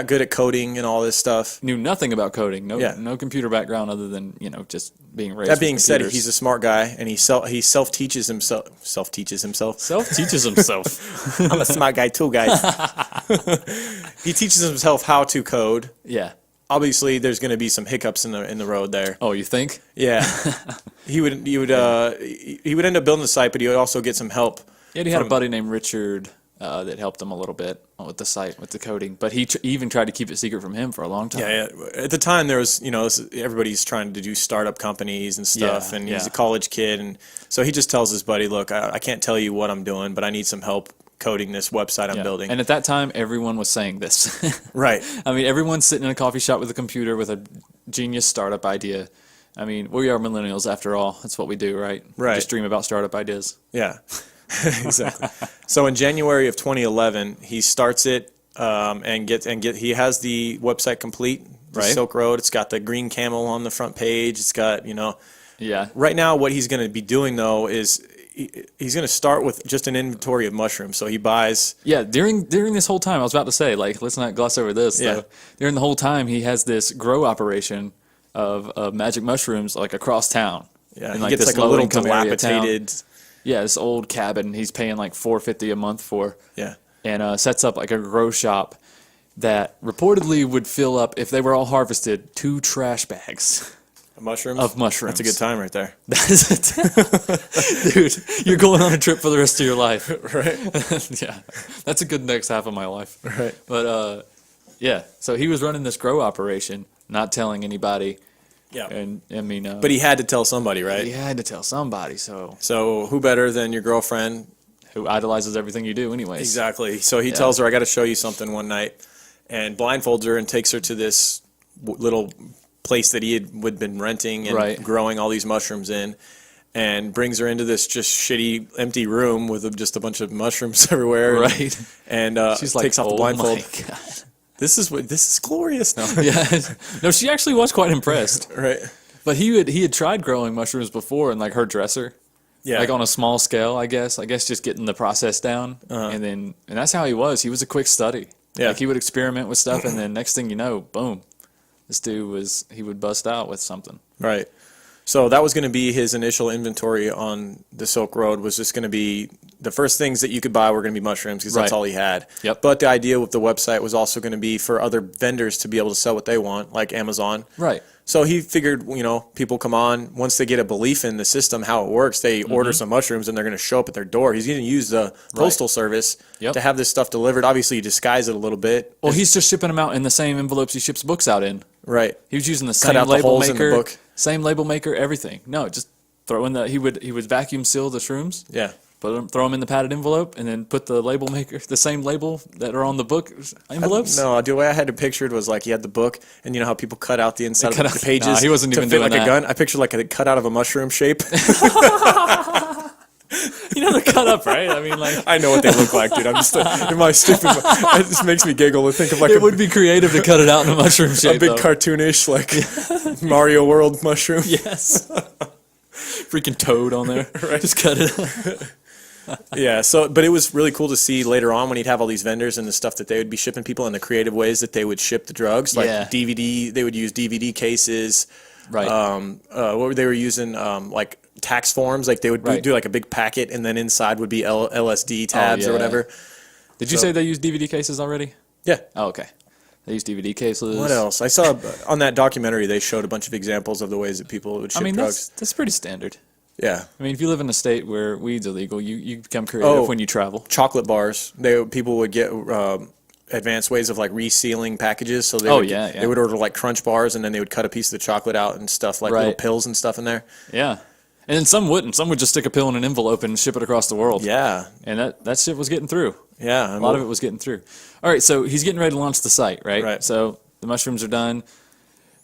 good at coding and all this stuff. Knew nothing about coding. No computer background other than just being raised. That being with said, computers. he's a smart guy, and he self teaches himself. Self-teaches himself. I'm a smart guy too, guys. He teaches himself how to code. Yeah. Obviously, there's going to be some hiccups in the road there. Oh, you think? Yeah. he would end up building the site, but he would also get some help. Yeah, he had a buddy named Richard that helped him a little bit with the site, with the coding. But he even tried to keep it secret from him for a long time. Yeah. At the time, there was, everybody's trying to do startup companies and stuff, and he's a college kid, and so he just tells his buddy, "Look, I can't tell you what I'm doing, but I need some help coding this website I'm building." And at that time, everyone was saying this. Right. I mean, everyone's sitting in a coffee shop with a computer with a genius startup idea. I mean, we are millennials after all. That's what we do, right? Right. We just dream about startup ideas. Yeah. Exactly. So in January of 2011, he starts it he has the website complete, the Silk Road. It's got the green camel on the front page. It's got, Yeah. Right now, what he's going to be doing though is he's going to start with just an inventory of mushrooms. So he buys. Yeah. During this whole time, I was about to say, like, let's not gloss over this. Yeah. Though. During the whole time, he has this grow operation of magic mushrooms like across town. Yeah. In, He gets like a little dilapidated. Yeah, this old cabin he's paying like $450 a month for. Yeah. And sets up like a grow shop that reportedly would fill up, if they were all harvested, 2 trash bags. Mushrooms? Of mushrooms. That's a good time right there. That is it. Dude, you're going on a trip for the rest of your life. Right. Yeah. That's a good next half of my life. Right. But yeah, so he was running this grow operation, not telling anybody. Yeah. And I mean, but he had to tell somebody, right? He had to tell somebody. So who better than your girlfriend? Who idolizes everything you do anyways. Exactly. So he tells her, I got to show you something one night, and blindfolds her and takes her to this little place that he had been renting and growing all these mushrooms in, and brings her into this just shitty empty room with just a bunch of mushrooms everywhere. Right. And she's takes like, off the blindfold. My God. This is glorious now. Yeah. No, she actually was quite impressed. Right. But he had tried growing mushrooms before in like her dresser. Yeah. Like on a small scale, I guess just getting the process down. And that's how he was. He was a quick study. Yeah. Like he would experiment with stuff, and then next thing you know, boom. This dude he would bust out with something. Right. So that was going to be his initial inventory on the Silk Road, was just going to be the first things that you could buy were going to be mushrooms, because that's all he had. Yep. But the idea with the website was also going to be for other vendors to be able to sell what they want, like Amazon. Right. So he figured, people come on, once they get a belief in the system, how it works, they order some mushrooms and they're going to show up at their door. He's going to use the postal service to have this stuff delivered. Obviously, you disguise it a little bit. Well, he's just shipping them out in the same envelopes he ships books out in. Right. He was using the Cut same out the label holes in the maker, book. same label maker, everything. No, just throw in he would vacuum seal the shrooms. Yeah. Throw them in the padded envelope, and then put the label maker, the same label that are on the book envelopes. No, the way I had it pictured was like he had the book, and you know how people cut out the inside of the pages. Nah, he wasn't to even fit doing like that. a gun. I pictured like a cut out of a mushroom shape. They're cut up, right? I mean, like I know what they look like, dude. I'm just in my stupid. It just makes me giggle to think of like it would be creative to cut it out in a mushroom shape. a big though. cartoonish like Mario World mushroom. Yes. Freaking toad on there. Right. Just cut it. Yeah, so, but it was really cool to see later on when he'd have all these vendors and the stuff that they would be shipping people and the creative ways that they would ship the drugs. Like DVD, they would use DVD cases. Right. What were they were using? Like tax forms. Like they would do like a big packet and then inside would be LSD tabs or whatever. Did you say they use DVD cases already? Yeah. Oh, okay. They use DVD cases. What else? I saw on that documentary they showed a bunch of examples of the ways that people would ship drugs. That's pretty standard. Yeah. I mean, if you live in a state where weed's illegal, you become creative when you travel. Chocolate bars. People would get advanced ways of like resealing packages. So they they would order like Crunch bars and then they would cut a piece of the chocolate out and stuff like little pills and stuff in there. Yeah. And then some wouldn't. Some would just stick a pill in an envelope and ship it across the world. Yeah. And that shit was getting through. Yeah. A lot of it was getting through. All right, so he's getting ready to launch the site, right? Right. So the mushrooms are done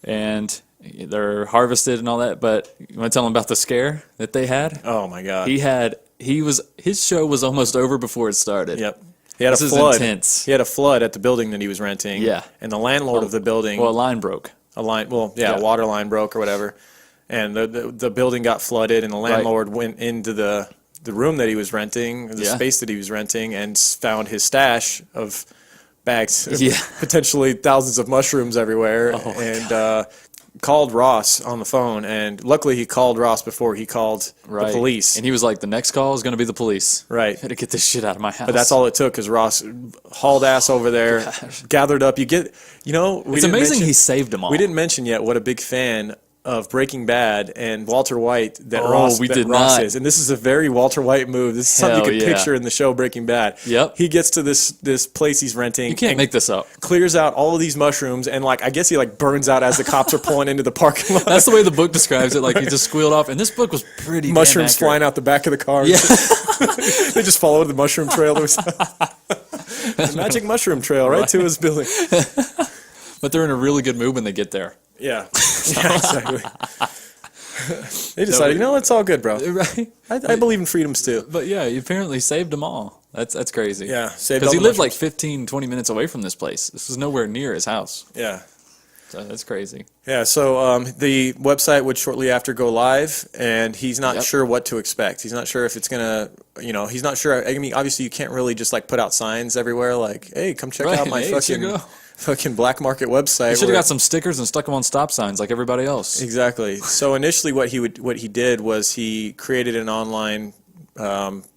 and they're harvested and all that, but you want to tell him about the scare that they had? Oh my God. His show was almost over before it started. Yep. He had This a is flood. intense. He had a flood at the building that he was renting. Yeah. And the landlord of the building. Well, a line broke. A water line broke or whatever. And the building got flooded and the landlord went into the room that he was renting, the space that he was renting, and found his stash of bags, potentially thousands of mushrooms everywhere, and called Ross on the phone. And luckily he called Ross before he called the police. And he was like, the next call is going to be the police. Right. I got to get this shit out of my house. But that's all it took, because Ross hauled ass over there, gathered up. It's amazing he saved them all. We didn't mention yet what a big fan of Breaking Bad and Walter White that Ross is. And this is a very Walter White move. This is something you can picture in the show Breaking Bad. Yep. He gets to this place he's renting. You can't make this up. Clears out all of these mushrooms and I guess he burns out as the cops are pulling into the parking lot. That's the way the book describes it. Like he just squealed off. And this book was pretty mushrooms flying out the back of the car. Yeah. They just followed the mushroom trail. The magic mushroom trail right to his building. But they're in a really good mood when they get there. Yeah. Yeah, exactly. They decided, it's all good, bro. Right? I believe in freedoms too. But yeah, he apparently saved them all. That's crazy. Yeah, saved because all he the lived mushrooms. 15, 20 minutes away from this place. This was nowhere near his house. Yeah. So that's crazy. Yeah, so the website would shortly after go live, and he's not sure what to expect. He's not sure if it's going to, he's not sure. I mean, obviously you can't really just put out signs everywhere like, hey, come check out my fucking black market website. He should have got some stickers and stuck them on stop signs like everybody else. Exactly. So initially what he did was he created an online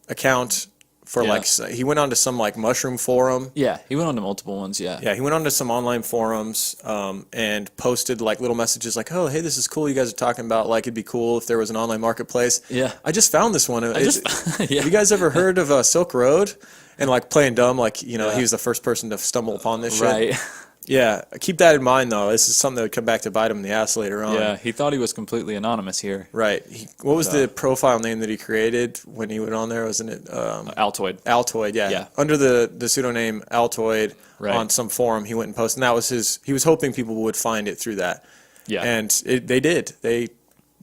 account for he went on to some mushroom forum. Yeah, he went on to multiple ones, Yeah, he went on to some online forums and posted little messages like, oh, hey, this is cool you guys are talking about. It'd be cool if there was an online marketplace. Yeah. I just found this one. Have you guys ever heard of Silk Road? And playing dumb, he was the first person to stumble upon this shit. Right. Yeah, keep that in mind, though. This is something that would come back to bite him in the ass later on. Yeah, he thought he was completely anonymous here. Right. What was the profile name that he created when he went on there? Wasn't it? Altoid. Altoid, yeah. Under the pseudonym Altoid on some forum, he went and posted. And that was he was hoping people would find it through that. Yeah. And they did. They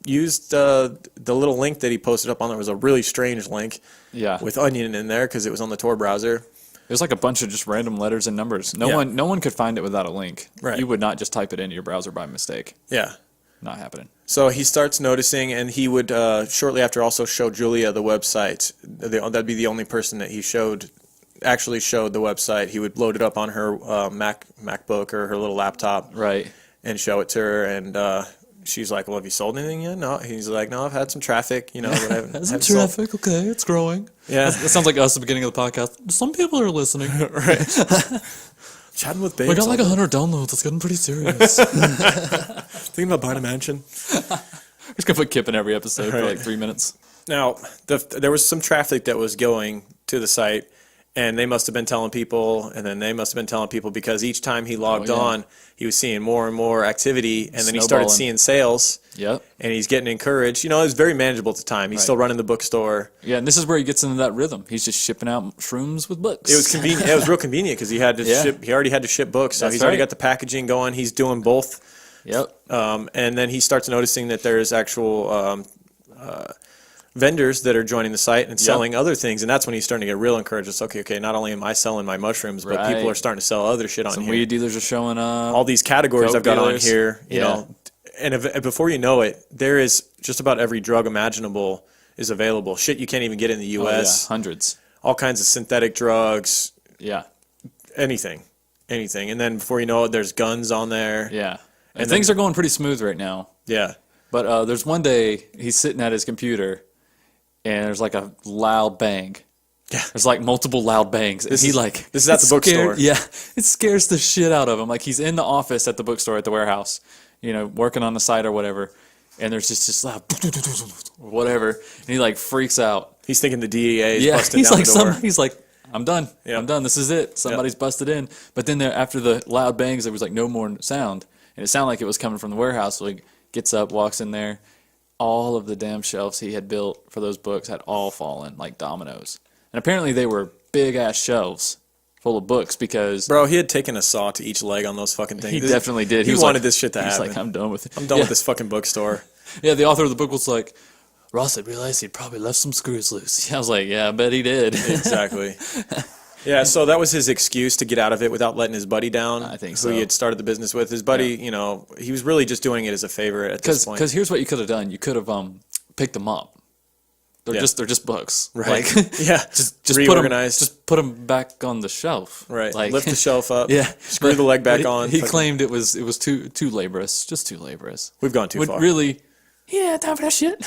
used the little link that he posted up on there. Was a really strange link. Yeah. With Onion in there because it was on the Tor browser. It was a bunch of just random letters and numbers. No one could find it without a link. Right. You would not just type it into your browser by mistake. Yeah. Not happening. So he starts noticing, and he would shortly after also show Julia the website. That'd be the only person that he actually showed the website. He would load it up on her MacBook or her little laptop. Right. And show it to her, and she's like, well, have you sold anything yet? No. He's like, no, I've had some traffic, But I had some traffic, okay, it's growing. Yeah. That sounds like us at the beginning of the podcast. Some people are listening. Right. Chatting with babes. We got 100 downloads. It's getting pretty serious. Thinking about buying a mansion. We're just going to put Kip in every episode for 3 minutes. Now, there was some traffic that was going to the site, and they must have been telling people, and then they must have been telling people because each time he logged on, he was seeing more and more activity, and then he started seeing sales. Yep. And he's getting encouraged. It was very manageable at the time. He's still running the bookstore. Yeah, and this is where he gets into that rhythm. He's just shipping out shrooms with books. It was convenient. It was real convenient because he had to ship. He already had to ship books, so he's already got the packaging going. He's doing both. Yep. And then he starts noticing that there's actual vendors that are joining the site and selling other things, and that's when he's starting to get real encouraged. It's okay, not only am I selling my mushrooms, but people are starting to sell other shit on here. Some weed dealers are showing up. All these categories I've got on here, you know, And before you know it, there is just about every drug imaginable is available. Shit you can't even get in the U.S. Hundreds. All kinds of synthetic drugs. Yeah. Anything. And then before you know it, there's guns on there. Yeah. And things are going pretty smooth right now. Yeah. But there's one day he's sitting at his computer, and there's like a loud bang. Yeah. There's like multiple loud bangs. And This he is- like this is at the bookstore. Yeah. It scares the shit out of him. Like he's in the office at the bookstore at the warehouse, working on the site or whatever. And there's just this loud whatever. And he like freaks out. He's thinking the DEA is busting down like the door. he's like, I'm done. Yep. I'm done. This is it. Somebody's busted in. But then there, after the loud bangs, there was like no more sound, and it sounded like it was coming from the warehouse. So he gets up, walks in there. All of the damn shelves he had built for those books had all fallen like dominoes, and apparently they were big ass shelves full of books because Bro, he had taken a saw to each leg on those fucking things. he definitely did. He was wanted like, this shit to happen. He's like, I'm done with it. I'm done with this fucking bookstore. Yeah, the author of the book was like, Ross had realized he'd probably left some screws loose. I was like, yeah, I bet he did. Exactly. Yeah, so that was his excuse to get out of it without letting his buddy down. I think who so. he had started the business with. His buddy, he was really just doing it as a favor at this point. Because here's what you could have done. You could have picked them up. They're just books. Right. Like, Yeah. just put Reorganized. them back on the shelf. Right. Like, Lift the shelf up. Yeah. Screw the leg back on. He Fucking- claimed it was too laborious. Just too laborious. We've gone too far. Really. Yeah, time for that shit.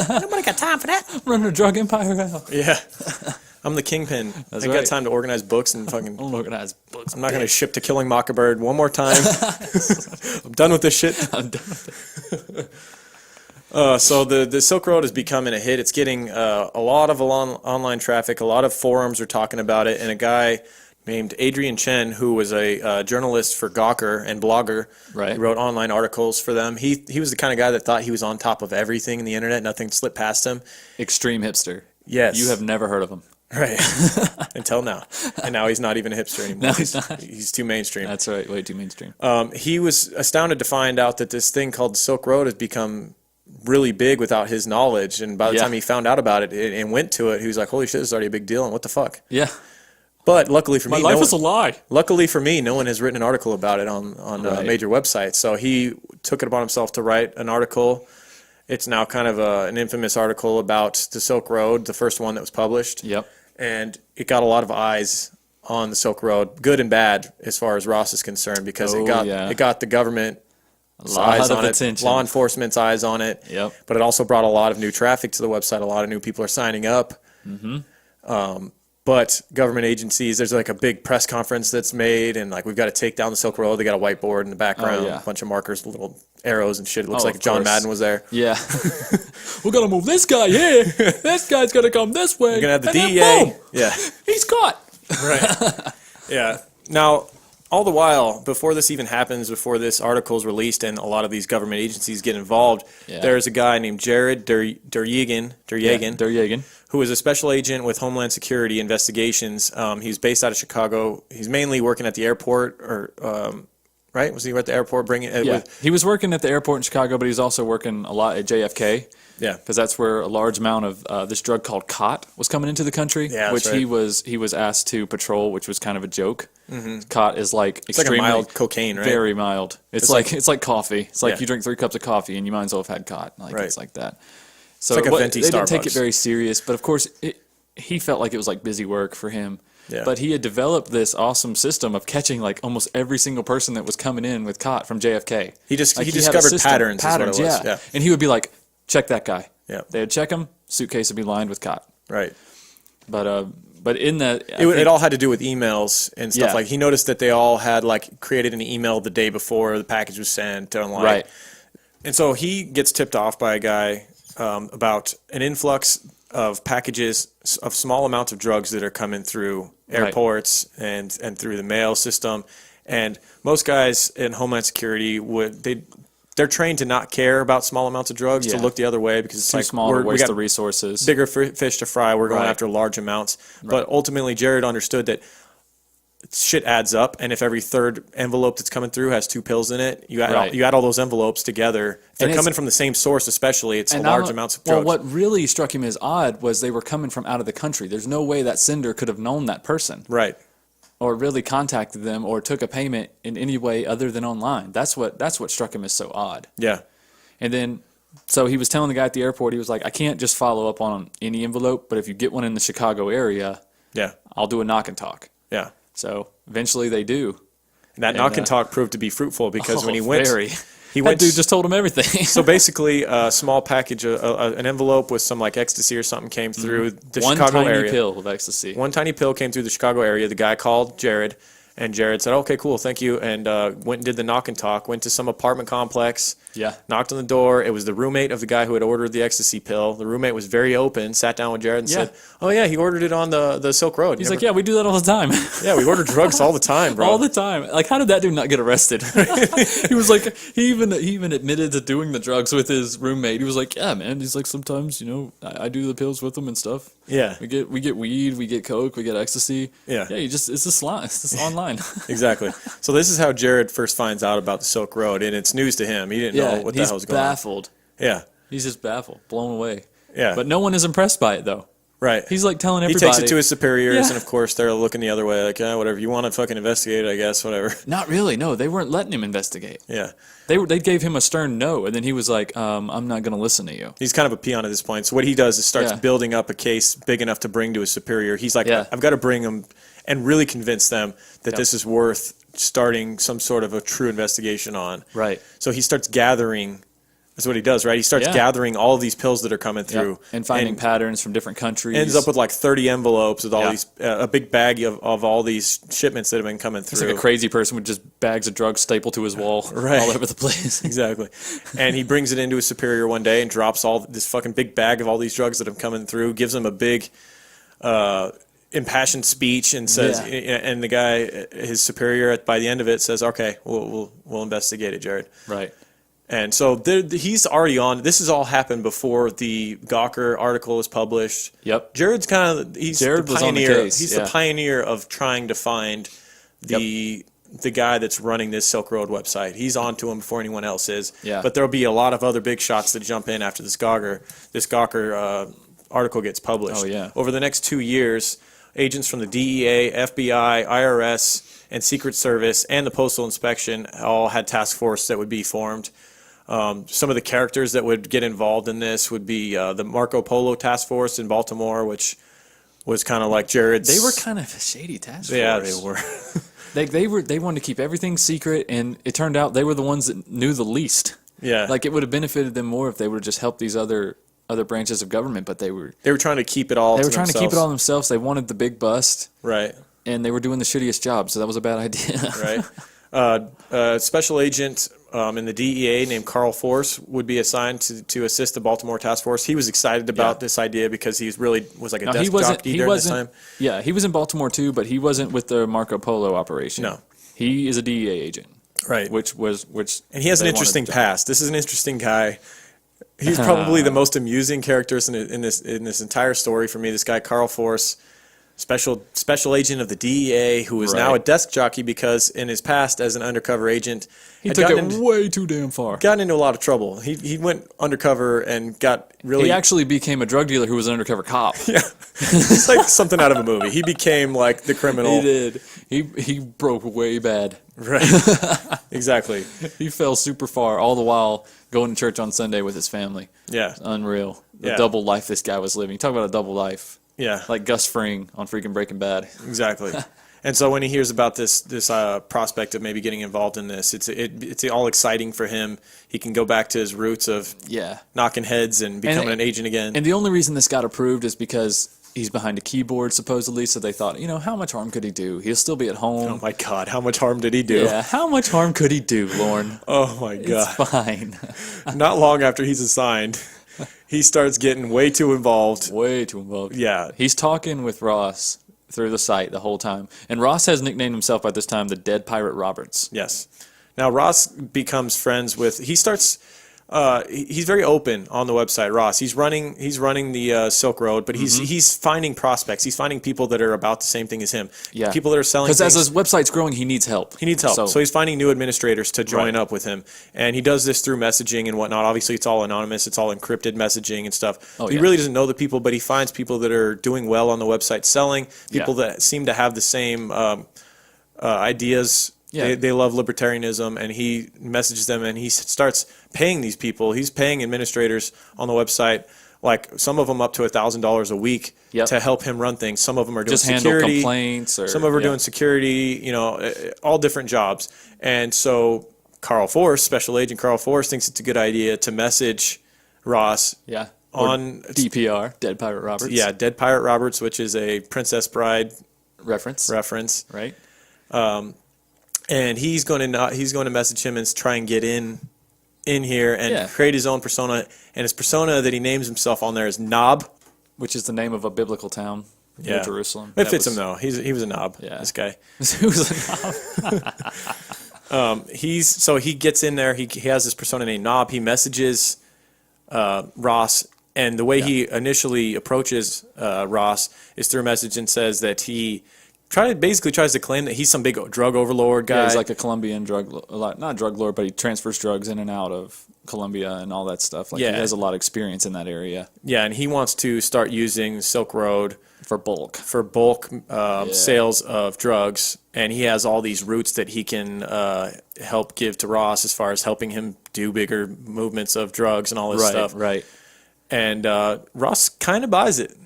Nobody got time for that. I'm running a drug empire now. Yeah. I'm the kingpin. I ain't got right. time to organize books and fucking. I'm organized books. I'm not going to ship to Killing Mockingbird one more time. I'm done with this shit. I'm done with it. So the Silk Road is becoming a hit. It's getting a lot of online traffic. A lot of forums are talking about it. And a guy named Adrian Chen, who was a journalist for Gawker and blogger, Right. he wrote online articles for them. He was the kind of guy that thought he was on top of everything in the internet. Nothing slipped past him. Extreme hipster. Yes. You have never heard of him. Right. Until now. And now he's not even a hipster anymore. No, he's not. He's too mainstream. That's right. Way too mainstream. He was astounded to find out that this thing called the Silk Road has become really big without his knowledge. And by the Yeah. time he found out about it and went to it, he was like, holy shit, this is already a big deal. And what the fuck? Yeah. But luckily for My me, life is a lie. Luckily for me, no one has written an article about it on Right. major websites. So he took it upon himself to write an article. It's now kind of an infamous article about the Silk Road, the first one that was published. Yep. And it got a lot of eyes on the Silk Road, good and bad, as far as Ross is concerned, because Oh, it got the government lot eyes of on attention. it, law enforcement's eyes on it. Yep. But it also brought a lot of new traffic to the website. A lot of new people are signing up. But government agencies, there's like a big press conference that's made, and like we've got to take down the Silk Road. They got a whiteboard in the background, yeah. a bunch of markers, little arrows and shit. It looks Oh, like of John course. Madden was there. Yeah. We're going to move this guy here. This guy's going to come this way. You're gonna have the and then DEA. boom, Yeah. he's caught. Right. Yeah. Now, all the while, before this even happens, before this article is released and a lot of these government agencies get involved, Yeah. there's a guy named Jared Duryagan, who is a special agent with Homeland Security Investigations. He's based out of Chicago. He's mainly working at the airport, right? Was he at the airport bringing it? Yeah. He was working at the airport in Chicago, but he's also working a lot at JFK. Yeah. Because that's where a large amount of this drug called khat was coming into the country, Yeah, that's which right. he was asked to patrol, which was kind of a joke. Khat is like It's like a extremely mild cocaine, right? very mild. It's like- like coffee. It's like Yeah. you drink 3 cups of coffee and you might as well have had khat. Like Right. it's like that. So like a venti they didn't take Starbucks. it very serious, but of course he felt like it was like busy work for him. Yeah. But he had developed this awesome system of catching like almost every single person that was coming in with khat from JFK. He just Like, he had a discovered system. patterns. Is what it was. Yeah. And he would be like, check that guy. Yeah. They would check him, suitcase would be lined with khat. Right. But in that, It all had to do with emails and stuff. Yeah. Like he noticed that they all had like created an email the day before the package was sent to unlock. Right. And so he gets tipped off by a guy about an influx of packages of small amounts of drugs that are coming through airports and through the mail system. And most guys in Homeland Security they're trained to not care about small amounts of drugs, to Yeah. look the other way because it's too like small to we waste got the resources. bigger fish to fry. We're going Right. after large amounts. But ultimately, Jared understood that shit adds up, and if every third envelope that's coming through has 2 pills in it, you add all those envelopes together. If they're And coming from the same source, especially, it's large amounts of drugs. Well, what really struck him as odd was they were coming from out of the country. There's no way that sender could have known that person. Right. or really contacted them or took a payment in any way other than online. That's what struck him as so odd. Yeah. And then, so he was telling the guy at the airport, he was like, I can't just follow up on any envelope, but if you get one in the Chicago area, Yeah. I'll do a knock and talk. Yeah. So eventually they do. And that knock and talk proved to be fruitful because when he went, that dude just told him everything. So basically, a small package, an envelope with some like ecstasy or something came through the Chicago area. One tiny pill of ecstasy. One tiny pill came through the Chicago area. The guy called Jared, and Jared said, "Okay, cool, thank you," and went and did the knock and talk. Went to some apartment complex. Yeah. Knocked on the door. It was the roommate of the guy who had ordered the ecstasy pill. The roommate was very open. Sat down with Jared and said, "Oh yeah, he ordered it on the Silk Road." He's like, "Yeah, we do that all the time." Yeah, we order drugs all the time, bro. All the time. Like, how did that dude not get arrested? He was like, he even admitted to doing the drugs with his roommate. He was like, "Yeah, man." He's like, "Sometimes, I do the pills with them and stuff." Yeah. We get weed, we get coke, we get ecstasy. Yeah. Yeah. It's just online. Exactly. So this is how Jared first finds out about the Silk Road, and it's news to him. He didn't know what the hell was going on. He's baffled. Yeah. He's just baffled, blown away. Yeah. But no one is impressed by it though. Right. He's like telling everybody. He takes it to his superiors, Yeah. and of course they're looking the other way, like, yeah, whatever. You want to fucking investigate it, I guess, whatever. Not really. No, they weren't letting him investigate. Yeah. They gave him a stern no, and then he was like, "I'm not going to listen to you." He's kind of a peon at this point. So what he does is starts Yeah. building up a case big enough to bring to his superior. He's like, Yeah. I've got to bring him and really convince them that this is worth starting some sort of a true investigation on. Right. So he starts gathering. That's what he does, right? He starts gathering all of these pills that are coming through. And finding patterns from different countries. Ends up with like 30 envelopes with all these, a big bag of all these shipments that have been coming through. He's like a crazy person with just bags of drugs stapled to his wall all over the place. Exactly. And he brings it into his superior one day and drops all this fucking big bag of all these drugs that have coming through, gives him a big impassioned speech and says, and the guy, his superior by the end of it says, okay, we'll investigate it, Jared. Right. And so he's already on. This has all happened before the Gawker article was published. Yep. Jared's kind of he's Jared the was on the pioneer. case, He's the pioneer of trying to find the guy that's running this Silk Road website. He's on to him before anyone else is. Yeah. But there'll be a lot of other big shots that jump in after this Gawker article gets published. Oh, yeah. Over the next 2 years, agents from the DEA, FBI, IRS, and Secret Service, and the Postal Inspection all had task force that would be formed. Some of the characters that would get involved in this would be the Marco Polo Task Force in Baltimore, which was kind of like Jared's. They were kind of a shady task force. Yeah, they were. They wanted to keep everything secret, and it turned out they were the ones that knew the least. Yeah. Like, it would have benefited them more if they would have just helped these other branches of government, but they were trying to keep it all. They to were trying to keep it all themselves. They wanted the big bust. Right. And they were doing the shittiest job, so that was a bad idea. Right. Special agent in the DEA named Carl Force would be assigned to assist the Baltimore task force. He was excited about this idea because he was like a desk jockey during this time. Yeah, he was in Baltimore too, but he wasn't with the Marco Polo operation. No. He is a DEA agent. Right. And he has an interesting past. This is an interesting guy. He's probably the most amusing character in this entire story for me. This guy, Carl Force, special agent of the DEA, who is now a desk jockey because in his past as an undercover agent, he took it way too damn far. Gotten into a lot of trouble. He went undercover and got really. He actually became a drug dealer who was an undercover cop. Yeah, it's like something out of a movie. He became like the criminal. He did. He broke way bad. Right. Exactly. He fell super far, all the while going to church on Sunday with his family. Yeah. It's unreal. The double life this guy was living. Talk about a double life. Yeah. Like Gus Fring on freaking Breaking Bad. Exactly. And so when he hears about this prospect of maybe getting involved in this, it's all exciting for him. He can go back to his roots of knocking heads and becoming an agent again. And the only reason this got approved is because he's behind a keyboard, supposedly, so they thought, how much harm could he do? He'll still be at home. Oh, my God. How much harm did he do? Yeah, how much harm could he do, Lorne? Oh, my God. It's fine. Not long after he's assigned, he starts getting way too involved. Way too involved. Yeah. He's talking with Ross through the site the whole time. And Ross has nicknamed himself by this time the Dead Pirate Roberts. Yes. Now, Ross becomes friends with... He starts... he's very open on the website, Ross. He's running the Silk Road, but he's finding prospects. He's finding people that are about the same thing as him. Yeah. People that are selling Because as his website's growing, he needs help. He needs help. So he's finding new administrators to join up with him. And he does this through messaging and whatnot. Obviously, it's all anonymous. It's all encrypted messaging and stuff. He really doesn't know the people, but he finds people that are doing well on the website selling, people that seem to have the same ideas. Yeah. They love libertarianism, and he messages them, and he starts paying these people. He's paying administrators on the website, like some of them up to $1,000 a week to help him run things. Some of them are doing just security. handle complaints. Or, some of them are doing security, you know, all different jobs. And so Carl Force, Special Agent Carl Force, thinks it's a good idea to message Ross on DPR, Dead Pirate Roberts. Yeah, Dead Pirate Roberts, which is a Princess Bride reference. Right. And he's going to message him and try and get in here and create his own persona. And his persona that he names himself on there is Knob, which is the name of a biblical town near Jerusalem. It fits him though. He was a knob. Yeah. This guy. He was a knob. He gets in there. He has this persona named Knob. He messages Ross, and the way he initially approaches Ross is through a message and says that he basically tries to claim that he's some big drug overlord guy. Yeah, he's like a Colombian not drug lord, but he transfers drugs in and out of Colombia and all that stuff. Like he has a lot of experience in that area. Yeah, and he wants to start using Silk Road for bulk sales of drugs, and he has all these routes that he can help give to Ross as far as helping him do bigger movements of drugs and all this stuff. Right. And Ross kind of buys it.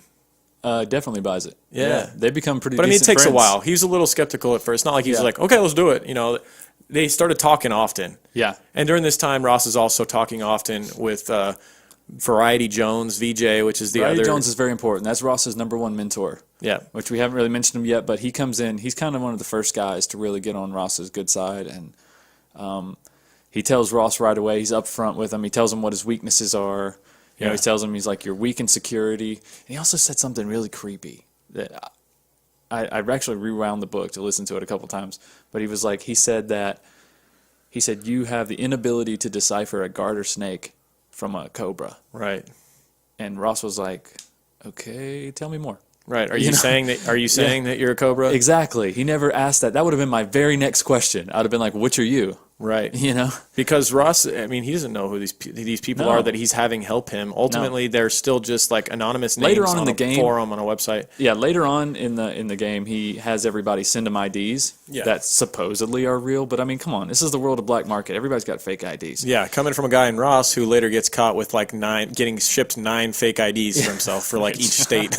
Definitely buys it. Yeah. They become pretty. But I mean, it takes friends. a while. He was a little skeptical at first. Not like he was like, okay, let's do it. You know, they started talking often. Yeah. And during this time, Ross is also talking often with Variety Jones, VJ, which is the Variety other. Jones is very important. That's Ross's #1 mentor. Yeah. Which we haven't really mentioned him yet, but he comes in. He's kind of one of the first guys to really get on Ross's good side, and he tells Ross right away. He's up front with him. He tells him what his weaknesses are. You know, he tells him he's like, you're weak in security. And he also said something really creepy that I actually rewound the book to listen to it a couple times. But he was like, he said you have the inability to decipher a garter snake from a cobra. Right. And Ross was like, okay, tell me more. Right. Are you saying that you're a cobra? Exactly. He never asked that. That would have been my very next question. I'd have been like, which are you? Right. You know? Because Ross, I mean, he doesn't know who these people are that he's having help him. Ultimately, they're still just like anonymous names later on in the game, forum on a website. Yeah, later on in the game, he has everybody send him IDs that supposedly are real. But I mean, come on, this is the world of black market. Everybody's got fake IDs. Yeah, coming from a guy in Ross who later gets caught with like getting shipped 9 fake IDs for himself for like each state.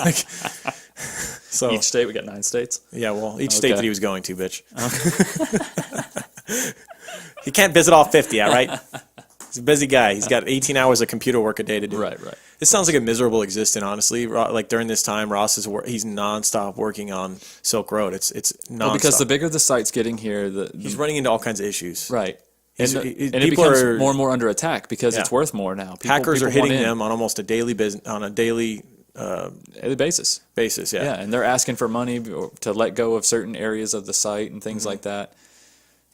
So each state, we got 9 states. Yeah, well, each state that he was going to, bitch. Okay. He can't visit all 50, all right? He's a busy guy. He's got 18 hours of computer work a day to do. Right. This sounds like a miserable existence, honestly. Like during this time, Ross he's nonstop working on Silk Road. It's nonstop. Well, because the bigger the site's getting here, he's running into all kinds of issues. Right. And it becomes more and more under attack because it's worth more now. Hackers are hitting them on almost a daily daily basis. Yeah, and they're asking for money to let go of certain areas of the site and things like that.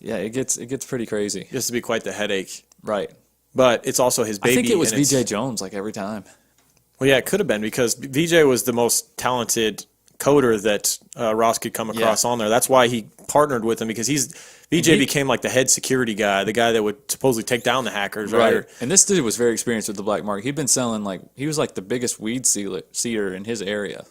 Yeah, it gets pretty crazy. Just to be quite the headache. Right. But it's also his baby. I think it was VJ Jones like every time. Well, yeah, it could have been because VJ was the most talented coder that Ross could come across on there. That's why he partnered with him, because VJ became like the head security guy, the guy that would supposedly take down the hackers. Right. And this dude was very experienced with the black market. He'd been selling he was like the biggest weed seeder in his area.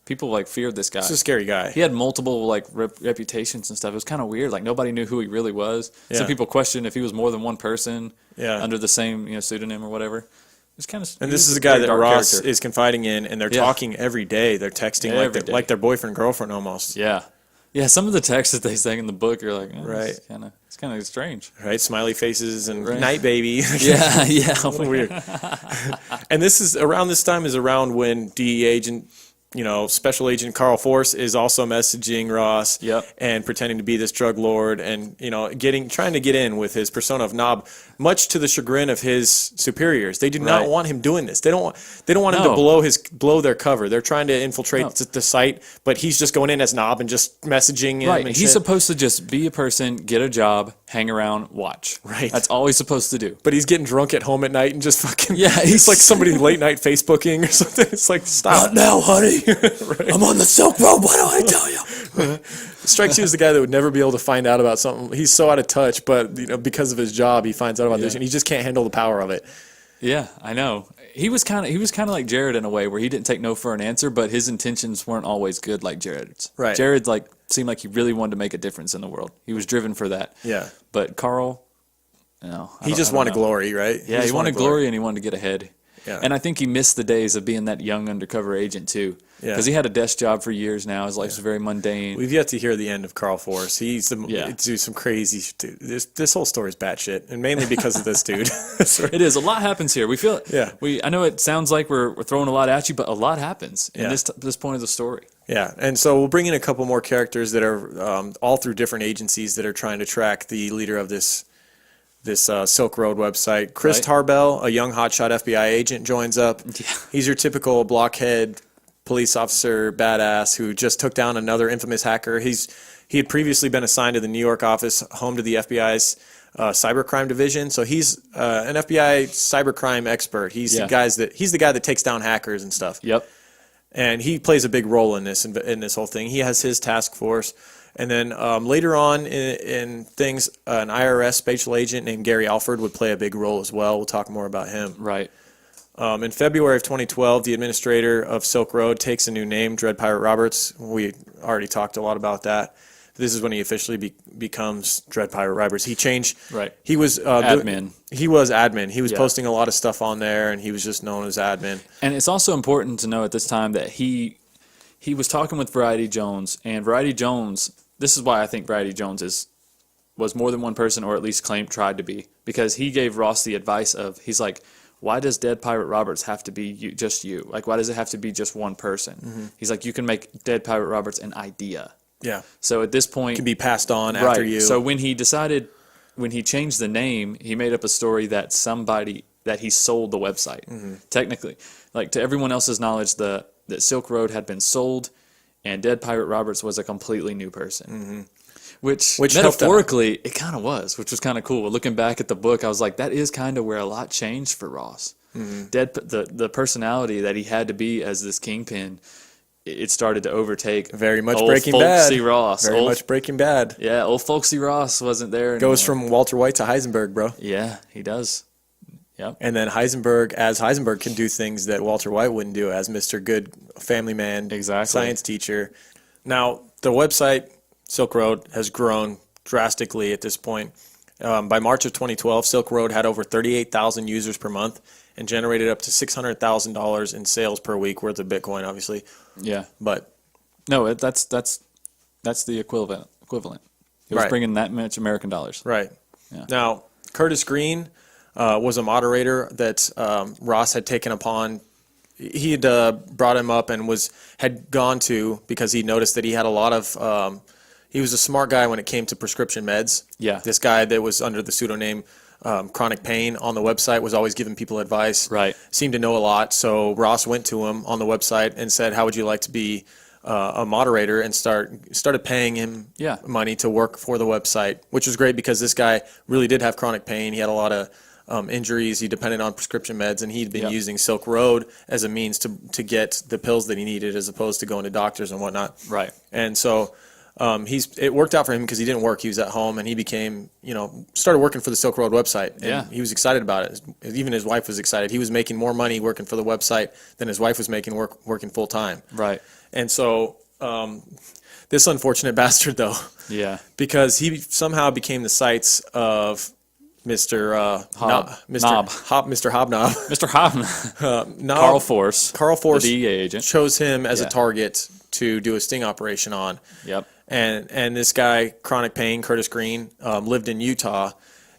People feared this guy. He's a scary guy. He had multiple reputations and stuff. It was kind of weird. Like nobody knew who he really was. Yeah. Some people questioned if he was more than one person under the same pseudonym or whatever. It's kind of. And this is a guy that Ross is confiding in, and they're talking every day. They're texting like their boyfriend girlfriend almost. Yeah. Yeah, some of the texts that they say in the book are like, right. It's kind of strange. Right, smiley faces and night baby. Yeah. Weird. And this is around when DEA agent, Special Agent Carl Force is also messaging Ross and pretending to be this drug lord and, trying to get in with his persona of Knob, much to the chagrin of his superiors. They do not want him doing this. They don't want him to blow their cover. They're trying to infiltrate the site, but he's just going in as Knob and just messaging him. Right. And he's supposed to just be a person, get a job, hang around, watch. Right. That's all he's supposed to do. But he's getting drunk at home at night and just fucking he's like somebody late night Facebooking or something. It's like, stop. Not now, honey. Right. I'm on the Silk Road. What do I tell you? Strikes you as the guy that would never be able to find out about something. He's so out of touch, but because of his job, he finds out about this, and he just can't handle the power of it. Yeah, I know. He was kind of like Jared in a way where he didn't take no for an answer, but his intentions weren't always good like Jared's. Right. Jared seemed like he really wanted to make a difference in the world. He was driven for that. Yeah. But Carl, no. He just wanted glory, right? Yeah, he wanted glory and he wanted to get ahead. Yeah. And I think he missed the days of being that young undercover agent too. Yeah. Because he had a desk job for years now. His life's very mundane. We've yet to hear the end of Carl Force. He's do some crazy. Dude, this whole story is batshit, and mainly because of this dude. It is. A lot happens here. We feel. Yeah. I know it sounds like we're throwing a lot at you, but a lot happens in Yeah. this point of the story. Yeah, and so we'll bring in a couple more characters that are all through different agencies that are trying to track the leader of this Silk Road website. Chris Right. Tarbell, a young hotshot FBI agent, joins up. Yeah. He's your typical blockhead police officer badass who just took down another infamous hacker. He had previously been assigned to the New York office, home to the FBI's cybercrime division. So he's an FBI cybercrime expert. He's the guy that takes down hackers and stuff. Yep. And he plays a big role in this whole thing. He has his task force. And then later on in things, an IRS special agent named Gary Alford would play a big role as well. We'll talk more about him. Right. In February of 2012, the administrator of Silk Road takes a new name, Dread Pirate Roberts. We already talked a lot about that. This is when he officially becomes Dread Pirate Roberts. He changed. Right. He was admin. He was admin. He was Yeah. posting a lot of stuff on there, and he was just known as admin. And it's also important to know at this time that he was talking with Variety Jones, and Variety Jones. This is why I think Variety Jones was more than one person, or at least tried to be, because he gave Ross the advice of, he's like, why does Dead Pirate Roberts have to be just you? Like, why does it have to be just one person? Mm-hmm. He's like, you can make Dead Pirate Roberts an idea. Yeah. So at this point, Can be passed on after you. So when he changed the name, he made up a story that he sold the website. Mm-hmm. Technically, like to everyone else's knowledge, that Silk Road had been sold, and Dead Pirate Roberts was a completely new person. Mm-hmm. Which helped out. metaphorically, it kind of was, which was kind of cool. Looking back at the book, I was like, that is kind of where a lot changed for Ross. Mm-hmm. The personality that he had to be as this kingpin, it started to overtake Very much old Breaking folksy Bad. Ross. Very much Breaking Bad. Yeah, old folksy Ross wasn't there Goes anymore. from Walter White to Heisenberg, bro. Yeah, he does. Yep. And then Heisenberg can do things that Walter White wouldn't do as Mr. Good family man, Exactly. science teacher. Now, the website Silk Road has grown drastically at this point. By March of 2012, Silk Road had over 38,000 users per month and generated up to $600,000 in sales per week worth of Bitcoin, obviously. Yeah. But No, that's the equivalent. It was Right. bringing that much American dollars. right. Yeah. Now, Curtis Green was a moderator that Ross had taken upon. He had brought him up and had gone to because he noticed that he had a lot of. He was a smart guy when it came to prescription meds. Yeah. This guy that was under the pseudonym Chronic Pain on the website was always giving people advice. Right. Seemed to know a lot. So Ross went to him on the website and said, "How would you like to be a moderator?" And started paying him Yeah. money to work for the website, which was great because this guy really did have chronic pain. He had a lot of injuries. He depended on prescription meds, and he'd been Yep. using Silk Road as a means to get the pills that he needed, as opposed to going to doctors and whatnot. Right. And so it worked out for him because he didn't work. He was at home, and he became, started working for the Silk Road website. And Yeah. he was excited about it. Even his wife was excited. He was making more money working for the website than his wife was making working full time. Right. And so this unfortunate bastard, though, Yeah. because he somehow became the sights of Mr. Hobnob. Mr. Hobnob. Mr. Hoffman. Nob- Carl Force. Carl Force the DEA agent. chose him as a Yeah. target to do a sting operation on. Yep. And this guy, Chronic Pain, Curtis Green, lived in Utah,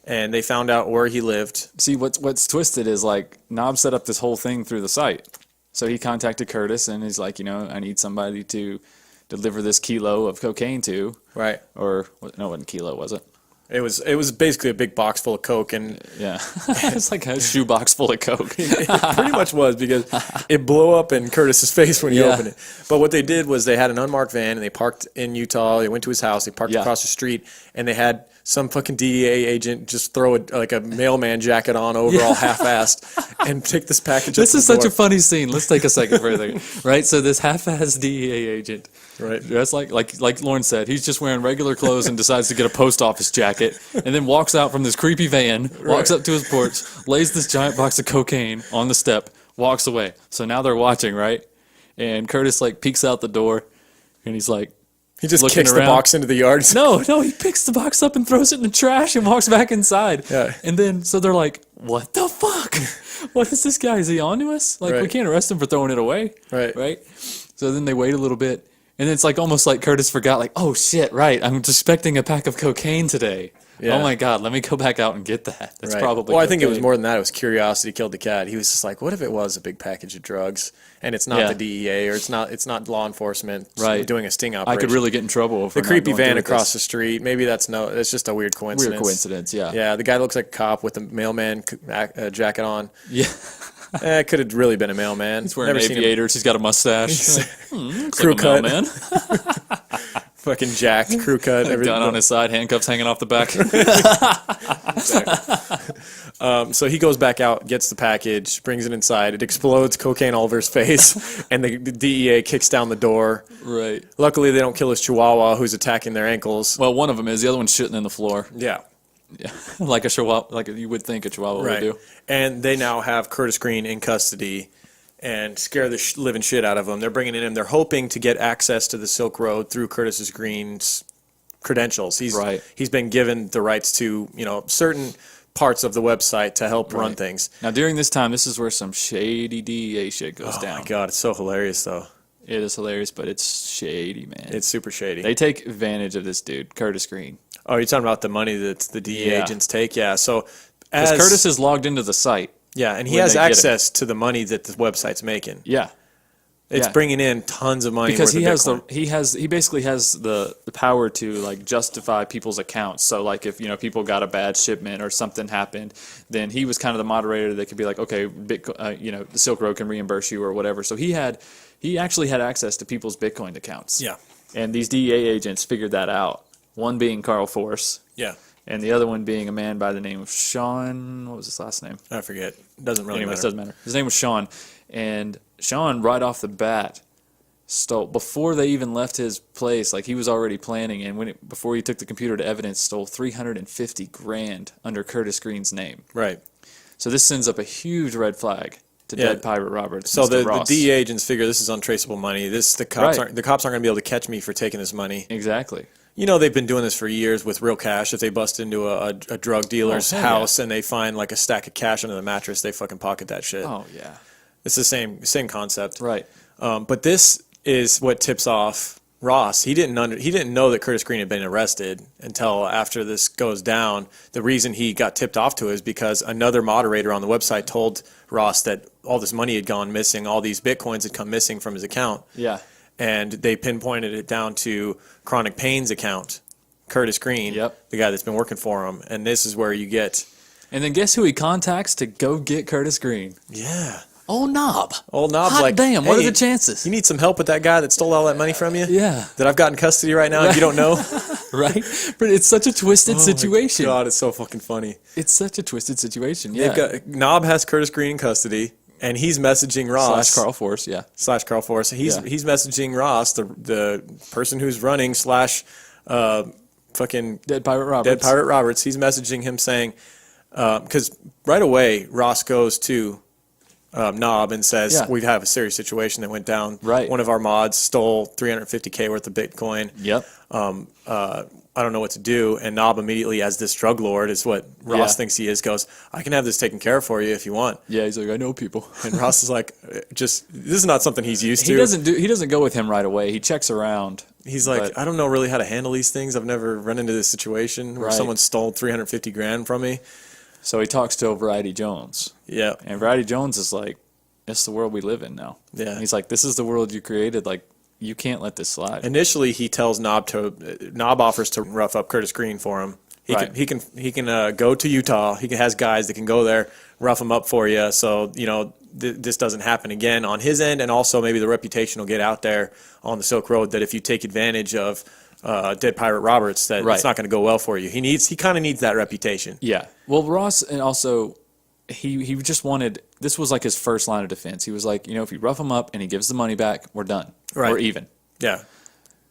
and they found out where he lived. See, what's twisted is like Knob set up this whole thing through the site. So he contacted Curtis and he's like, I need somebody to deliver this kilo of cocaine to. Right. Or no, it wasn't kilo, was it? It was basically a big box full of coke, and Yeah. It's like a shoebox full of coke. it pretty much was, because it blew up in Curtis's face when he Yeah. opened it. But what they did was they had an unmarked van, and they parked in Utah. They went to his house. They parked Yeah. across the street, and they had some fucking DEA agent just throw a mailman jacket on over all half-assed and take this package. This is such a funny scene. Let's take a second further, right? So this half-assed DEA agent, right? That's like Lauren said, he's just wearing regular clothes and decides to get a post office jacket, and then walks out from this creepy van, walks up to his porch, lays this giant box of cocaine on the step, walks away. So now they're watching, right? And Curtis like peeks out the door, and he's like. He just kicks the box into the yard. No, he picks the box up and throws it in the trash and walks back inside. Yeah. And then, so they're like, what the fuck? What is this guy? Is he on to us? Like, we can't arrest him for throwing it away. Right? So then they wait a little bit. And it's like almost like Curtis forgot, like, oh shit, right. I'm expecting a pack of cocaine today. Yeah. Oh my God, let me go back out and get that. That's probably. Well, I think it was more than that. It was curiosity killed the cat. He was just like, what if it was a big package of drugs and it's not the DEA or it's not law enforcement doing a sting operation? I could really get in trouble for the creepy van across the street. Maybe it's just a weird coincidence. Weird coincidence, yeah. Yeah, the guy looks like a cop with a mailman jacket on. Yeah. It could have really been a mailman. He's wearing aviators. He's got a mustache. Crew cut. Mailman. Fucking jacked, crew cut. Gun on his side, handcuffs hanging off the back. So he goes back out, gets the package, brings it inside. It explodes, cocaine all over his face, and the DEA kicks down the door. Right. Luckily, they don't kill his chihuahua who's attacking their ankles. Well, one of them is. The other one's shitting in the floor. Yeah. Yeah, like a chihuahua, like you would think a chihuahua would do. And they now have Curtis Green in custody and scare the living shit out of him. They're bringing in him. They're hoping to get access to the Silk Road through Curtis Green's credentials. He's been given the rights to certain parts of the website to help run things. Now, during this time, this is where some shady DEA shit goes down. Oh my God, it's so hilarious though. It is hilarious, but it's shady, man. It's super shady. They take advantage of this dude, Curtis Green. Oh, you're talking about the money that the DEA agents take? Yeah. So as Curtis is logged into the site. Yeah, and he has access to the money that the website's making. Yeah. It's bringing in tons of money because he basically has the power to like justify people's accounts. So like if people got a bad shipment or something happened, then he was kind of the moderator that could be like, okay, Bitcoin, the Silk Road can reimburse you or whatever. So he actually had access to people's Bitcoin accounts. Yeah. And these DEA agents figured that out. One being Carl Force. Yeah. And the other one being a man by the name of Sean. What was his last name? I forget. Doesn't really matter. It doesn't matter. His name was Sean. And Sean, right off the bat, stole, before they even left his place, like he was already planning, and before he took the computer to evidence, stole $350,000 under Curtis Green's name. Right. So this sends up a huge red flag to Dead Pirate Roberts. So the DEA agents figure this is untraceable money. The cops aren't going to be able to catch me for taking this money. Exactly. They've been doing this for years with real cash. If they bust into a drug dealer's house and they find like a stack of cash under the mattress, they fucking pocket that shit. Oh, yeah. It's the same concept. Right. But this is what tips off Ross. He didn't know that Curtis Green had been arrested until after this goes down. The reason he got tipped off to it is because another moderator on the website told Ross that all this money had gone missing, all these Bitcoins had come missing from his account. Yeah. And they pinpointed it down to Chronic Pain's account, Curtis Green, the guy that's been working for him. And this is where you get... And then guess who he contacts to go get Curtis Green? Yeah. Old Knob. Old Knob's Hot like, damn, what are the chances? You need some help with that guy that stole all that money from you? Yeah. That I've got in custody right now and you don't know? Right? But it's such a twisted situation. Oh my God, it's so fucking funny. It's such a twisted situation, yeah. Knob has Curtis Green in custody. And he's messaging Ross. / Carl Force, yeah. / Carl Force. He's messaging Ross, the person who's running / fucking Dead Pirate Roberts. Dead Pirate Roberts. He's messaging him saying, because right away Ross goes to Knob and says, we have a serious situation that went down. Right. One of our mods stole $350K worth of Bitcoin. Yep. I don't know what to do. And Knob immediately, as this drug lord, is what Ross thinks he is, goes, I can have this taken care of for you if you want. Yeah, he's like, I know people. And Ross is like, this is not something he's used to. He doesn't go with him right away. He checks around. He's like, I don't know really how to handle these things. I've never run into this situation where someone stole $350,000 from me. So he talks to Variety Jones. Yeah. And Variety Jones is like, it's the world we live in now. Yeah. And he's like, this is the world you created. Like, you can't let this slide. Initially, he tells Knob offers to rough up Curtis Green for him. He can go to Utah. He has guys that can go there, rough him up for you. So this doesn't happen again on his end, and also maybe the reputation will get out there on the Silk Road that if you take advantage of Dead Pirate Roberts that Right. it's not going to go well for you. He kind of needs that reputation. Yeah. Well, Ross, and also he just wanted, this was like his first line of defense. He was like, if you rough him up and he gives the money back, we're done. Right. We're even. Yeah.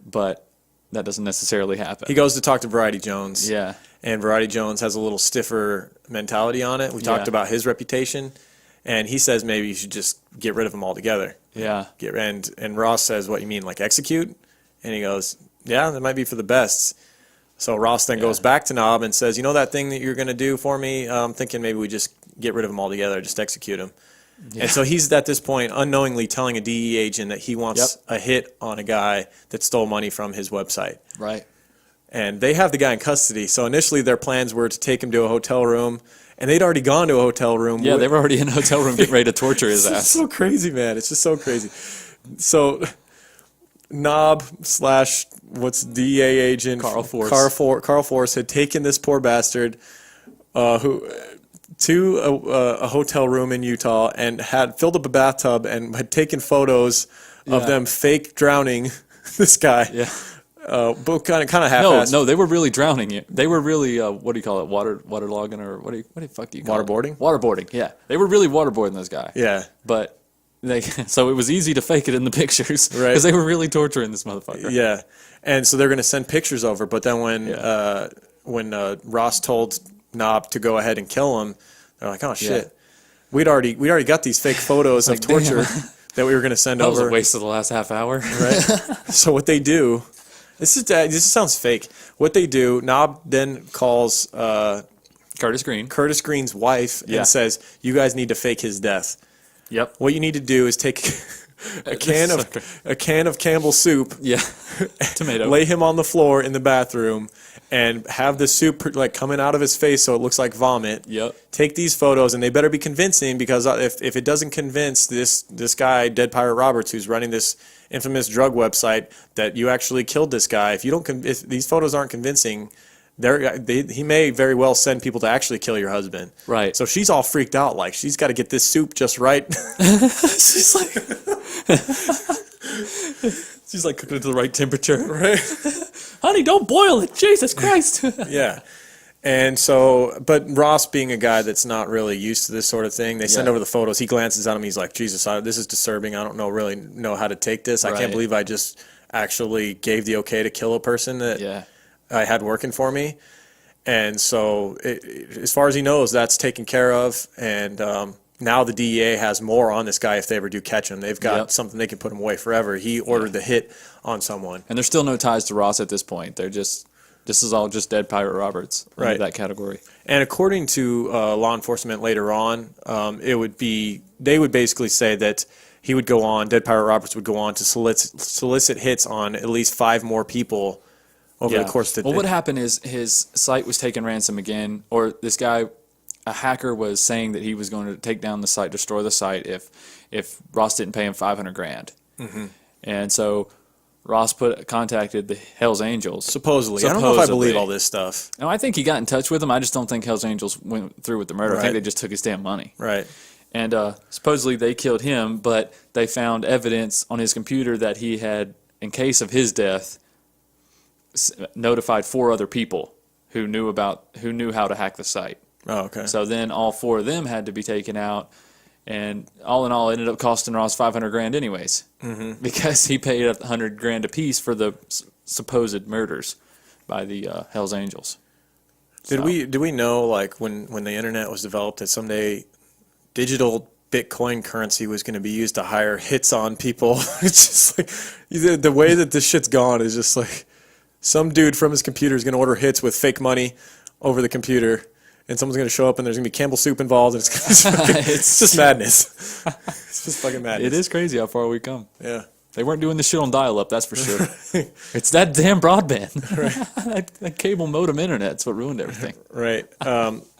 But that doesn't necessarily happen. He goes to talk to Variety Jones. Yeah. And Variety Jones has a little stiffer mentality on it. We talked about his reputation, and he says maybe you should just get rid of him altogether. Yeah. And Ross says, what you mean, like execute? And he goes, yeah, that might be for the best. So Ross then goes back to Knob and says, that thing that you're going to do for me, I'm thinking maybe we just get rid of him altogether, just execute him. Yeah. And so he's at this point unknowingly telling a DE agent that he wants a hit on a guy that stole money from his website. Right. And they have the guy in custody. So initially their plans were to take him to a hotel room, and they'd already gone to a hotel room. Yeah, they were already in a hotel room getting ready to torture his ass. It's so crazy, man. It's just so crazy. So Knob / what's DEA agent Carl Force. Carl Force had taken this poor bastard who to a hotel room in Utah and had filled up a bathtub and had taken photos of them fake drowning this guy. Yeah. But kind of half-assed. No, they were really drowning it. They were really what do you call it? Waterlogging, or what the fuck do you call Waterboarding? it? Waterboarding. Yeah, they were really waterboarding this guy. Yeah. But so it was easy to fake it in the pictures, right? Because they were really torturing this motherfucker. Yeah, and so they're going to send pictures over. But then when Ross told Knob to go ahead and kill him, they're like, oh shit, we'd already got these fake photos of torture that we were going to send over. That was a waste of the last half hour, right? So what they do. This sounds fake. What they do, Knob then calls Curtis Green's wife, and says, "You guys need to fake his death." Yep. What you need to do is take a can of Campbell's soup, tomato, lay him on the floor in the bathroom, and have the soup like coming out of his face so it looks like vomit. Yep. Take these photos, and they better be convincing, because if it doesn't convince this guy, Dead Pirate Roberts, who's running this infamous drug website, that you actually killed this guy, if these photos aren't convincing, he may very well send people to actually kill your husband. Right. So she's all freaked out, like she's got to get this soup just right. She's like cooking it to the right temperature. Right. Honey, don't boil it. Jesus Christ. Yeah. And so, but Ross, being a guy that's not really used to this sort of thing, they send over the photos. He glances at them. He's like, Jesus, this is disturbing. I don't really know how to take this. I can't believe I just actually gave the okay to kill a person that I had working for me. And so, as far as he knows, that's taken care of. And now the DEA has more on this guy if they ever do catch him. They've got something they can put him away forever. He ordered the hit on someone. And there's still no ties to Ross at this point. This is all just Dead Pirate Roberts, right? That category. And according to law enforcement later on, they would basically say that Dead Pirate Roberts would go on to solicit hits on at least 5 more people over the course of the day. Well, what happened is his site was taken ransom again, or this guy, a hacker, was saying that he was going to take down the site, destroy the site if Ross didn't pay him $500,000. Mm-hmm. And so Ross contacted the Hells Angels. Supposedly. I don't know if I believe all this stuff. No, I think he got in touch with them. I just don't think Hells Angels went through with the murder. I think they just took his damn money. Right. And supposedly they killed him, but they found evidence on his computer that he had, in case of his death, notified 4 other people who knew how to hack the site. Oh, okay. So then all 4 of them had to be taken out. And all in all, it ended up costing Ross $500,000 anyways, because he paid $100,000 apiece for the supposed murders by the Hells Angels. Did we know, like, when the internet was developed, that someday digital Bitcoin currency was going to be used to hire hits on people? It's just like the way that this shit's gone is just like some dude from his computer is going to order hits with fake money over the computer. And someone's going to show up, and there's going to be Campbell soup involved, and it's just madness. It's just fucking madness. It is crazy how far we come. Yeah. They weren't doing this shit on dial-up, that's for sure. It's that damn broadband. Right. that cable modem internet's what ruined everything. Right.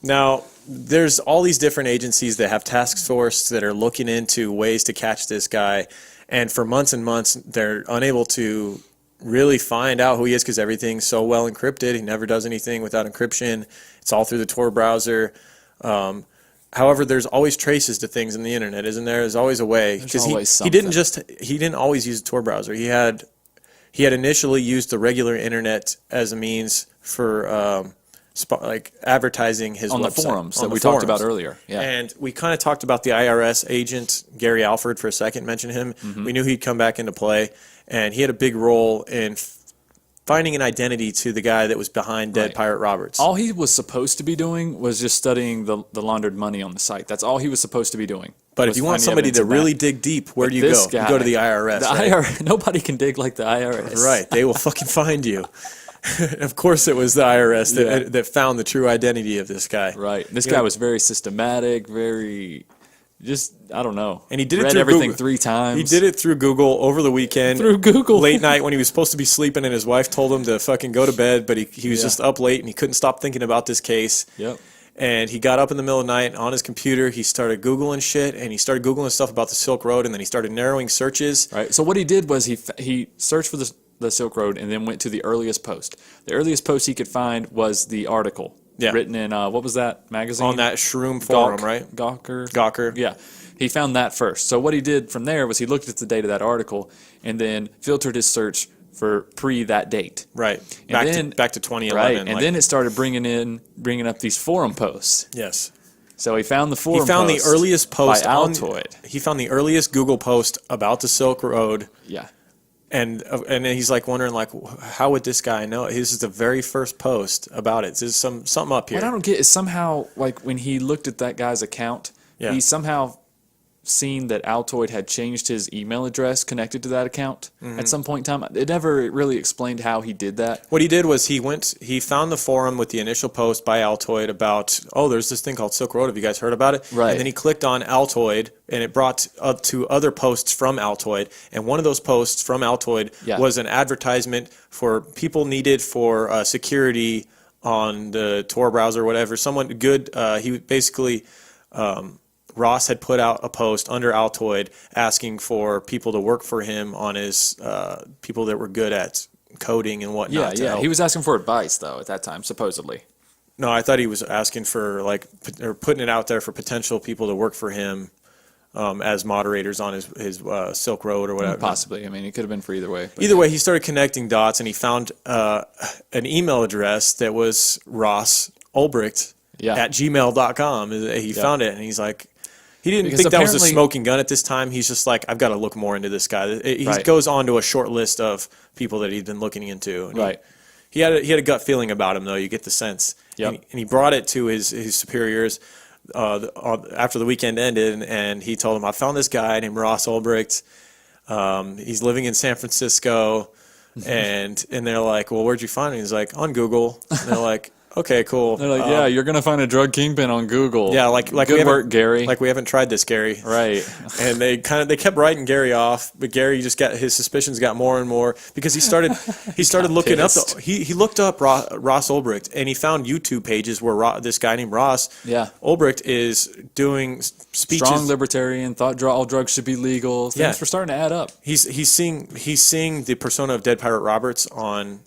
Now, there's all these different agencies that have task forces that are looking into ways to catch this guy. And for months and months, they're unable to really find out who he is because everything's so well encrypted. He never does anything without encryption. It's all through the Tor browser. However, there's always traces to things in the internet, isn't there? There's always a way, because he didn't always use a Tor browser. He he had initially used the regular internet as a means for like advertising his on website. the forums on that the we talked forums. about earlier. Yeah. And we kind of talked about the IRS agent, Gary Alford, for a second, mentioned him. Mm-hmm. We knew he'd come back into play, and he had a big role in finding an identity to the guy that was behind Dead Right. Pirate Roberts. All he was supposed to be doing was just studying the laundered money on the site. That's all he was supposed to be doing. But if was you want finding somebody evidence to of that. really dig deep, where do you This go? guy, You go to the IRS. The right? IRS, nobody can dig like the IRS. Right. They will fucking find you. Of course, it was the IRS that found the true identity of this guy. Right. This You guy know, was very systematic, very just, I don't know. And he did it read through everything Google. 3 times. He did it through Google over the weekend. Through Google. Late night when he was supposed to be sleeping and his wife told him to fucking go to bed, but he was just up late and he couldn't stop thinking about this case. Yep. And he got up in the middle of the night on his computer. He started Googling shit, and he started Googling stuff about the Silk Road, and then he started narrowing searches. Right. So what he did was he searched for the Silk Road and then went to the earliest post. The earliest post he could find was the article written in, what was that magazine? On that Shroom forum, right? Gawker. Yeah. He found that first. So what he did from there was he looked at the date of that article and then filtered his search for that date. Right. And Back to 2011. Right. And then it started bringing up these forum posts. Yes. So he found the forum He found the post earliest post by on Altoid. He found the earliest Google post about the Silk Road. Yeah. And then he's like wondering, like, how would this guy know? This is the very first post about it. There's something up here. What I don't get is somehow, like, when he looked at that guy's account, he somehow seen that Altoid had changed his email address connected to that account at some point in time. It never really explained how he did that. What he did was he found the forum with the initial post by Altoid about, there's this thing called Silk Road. Have you guys heard about it? Right. And then he clicked on Altoid, and it brought up to other posts from Altoid. And one of those posts from Altoid was an advertisement for people needed for security on the Tor browser or whatever. Someone good, he basically... Ross had put out a post under Altoid asking for people to work for him on his people that were good at coding and whatnot. Yeah. He was asking for advice, though, at that time, supposedly. No, I thought he was asking for, like, or putting it out there for potential people to work for him as moderators on his Silk Road or whatever. Possibly. I mean, it could have been for either way. Either way, he started connecting dots, and he found an email address that was Ross Ulbricht at gmail.com. He found it, and he's like, he didn't think that was a smoking gun at this time. He's just like, I've got to look more into this guy. He goes on to a short list of people that he's been looking into. And he had a gut feeling about him, though. You get the sense. Yep. And he brought it to his superiors after the weekend ended, and he told them, I found this guy named Ross Ulbricht. He's living in San Francisco. and they're like, well, where'd you find him? He's like, on Google. And they're like, okay, cool. They're like, yeah, you're gonna find a drug kingpin on Google. Yeah, like good work, Gary. Like we haven't tried this, Gary. Right. And they kept writing Gary off, but Gary just got his suspicions got more and more because he started looking pissed. up. He looked up Ross Ulbricht, and he found YouTube pages where this guy named Ross Ulbricht is doing speeches. Strong libertarian, thought all drugs should be legal. Things were starting to add up. He's seeing the persona of Dead Pirate Roberts on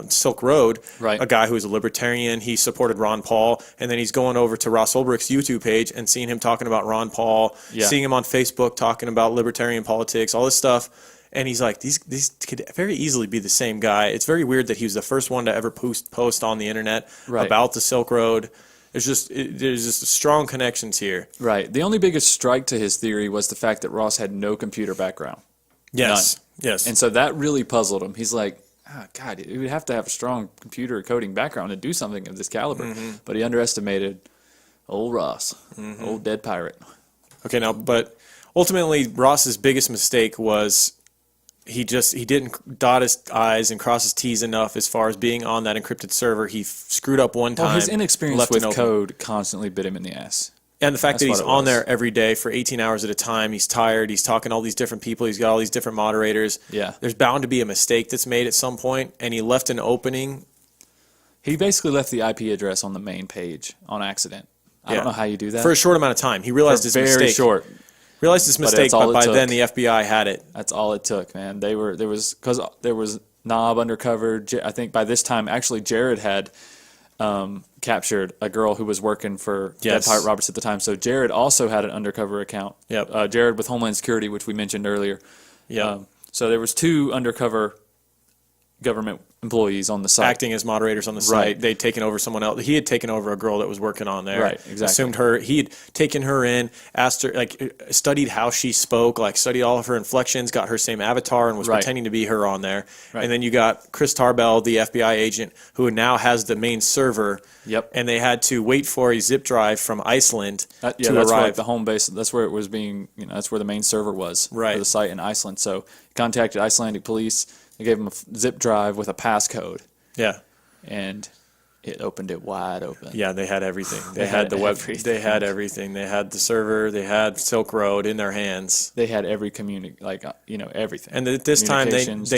Silk Road, a guy who is a libertarian. He supported Ron Paul, and then he's going over to Ross Ulbricht's YouTube page and seeing him talking about Ron Paul, seeing him on Facebook talking about libertarian politics, all this stuff. And he's like, these could very easily be the same guy. It's very weird that he was the first one to ever post on the internet about the Silk Road. There's just strong connections here. Right. The only biggest strike to his theory was the fact that Ross had no computer background. Yes. None. Yes. And so that really puzzled him. He's like, oh, God, you would have to have a strong computer coding background to do something of this caliber. Mm-hmm. But he underestimated old Ross, old dead pirate. Okay, but ultimately Ross's biggest mistake was he didn't dot his I's and cross his T's enough as far as being on that encrypted server. He screwed up one time. Well, his inexperience with code constantly bit him in the ass. And the fact that he's on there every day for 18 hours at a time, he's tired, he's talking to all these different people, he's got all these different moderators. Yeah. There's bound to be a mistake that's made at some point, and he left an opening. He basically left the IP address on the main page on accident. I don't know how you do that. For a short amount of time. He realized his mistake. Very short. Realized his mistake, but by then the FBI had it. That's all it took, man. There was Knob undercover. I think by this time, actually, Jared had captured a girl who was working for Dead Pirate Roberts at the time. So Jared also had an undercover account. Yep. Jared with Homeland Security, which we mentioned earlier. Yeah. So there was two undercover government employees on the site. acting as moderators on the site. Right. They'd taken over someone else. He had taken over a girl that was working on there. Right, exactly. Assumed her. He had taken her in, asked her, like, studied how she spoke, like, studied all of her inflections, got her same avatar, and was Right. pretending to be her on there. Right. And then you got Chris Tarbell, the FBI agent, who now has the main server. Yep. And they had to wait for a zip drive from Iceland Yeah, to that's where arrive. the home base. That's where it was being. That's where the main server was Right. for the site in Iceland. So he contacted Icelandic police. They gave him a zip drive with a passcode, Yeah. and it opened it wide open. Yeah, they had everything. They They had had the web. everything. They had everything. They had the server. They had Silk Road in their hands. They had every everything. And at this time, they Communications,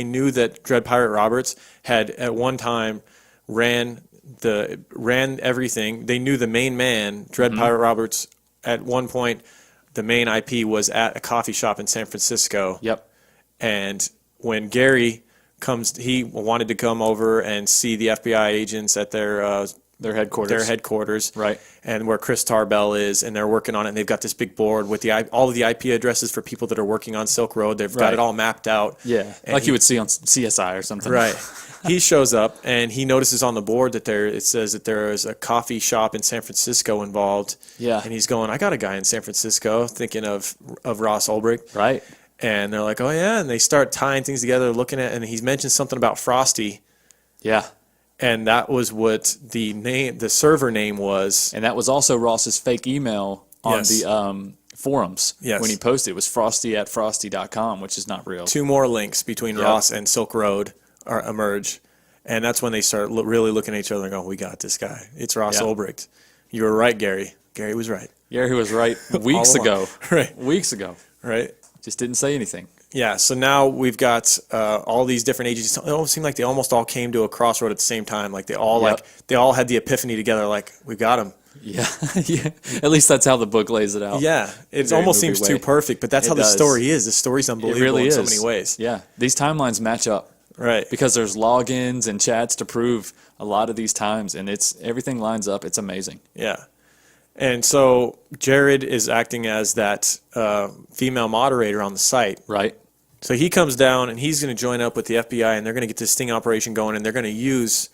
knew that Dread Pirate Roberts had at one time ran everything. They knew the main man, Dread Mm-hmm. Pirate Roberts. At one point, the main IP was at a coffee shop in San Francisco. Yep. And when Gary comes, he wanted to come over and see the FBI agents at their headquarters, Right. and where Chris Tarbell is, and they're working on it. And they've got this big board with all of the IP addresses for people that are working on Silk Road. They've got Right. it all mapped out. Yeah, And like you would see on CSI or something. Right. He shows up and he notices on the board that it says that there is a coffee shop in San Francisco involved. Yeah. And he's going, I got a guy in San Francisco, thinking of Ross Ulbricht. Right. And they're like, oh yeah, and they start tying things together, looking at, and he's mentioned something about Frosty, Yeah. and that was what the server name was. And that was also Ross's fake email on Yes. the forums. Yes. When he posted, it was frosty@frosty.com, which is not real. Two more links between Yep. Ross and Silk Road emerge, and that's when they start really looking at each other and going, we got this guy. It's Ross Yeah. Ulbricht. You were right, Gary. Gary was right. Gary was right weeks All along. ago. Right. Weeks ago. Right. Just didn't say anything. Yeah, so now we've got all these different agencies. It almost seemed like they almost all came to a crossroad at the same time. Like they all Yep. they all had the epiphany together. Like we got him. Yeah. Yeah. At least that's how the book lays it out. Yeah, it Very almost movie seems too way. perfect, but that's It how the does. story is. The story's It unbelievable really in is. so many ways. Yeah. These timelines match up. Right. Because there's logins and chats to prove a lot of these times, and everything lines up. It's amazing. Yeah. And so Jared is acting as that female moderator on the site. Right. So he comes down and he's going to join up with the FBI, and they're going to get this sting operation going, and they're going to use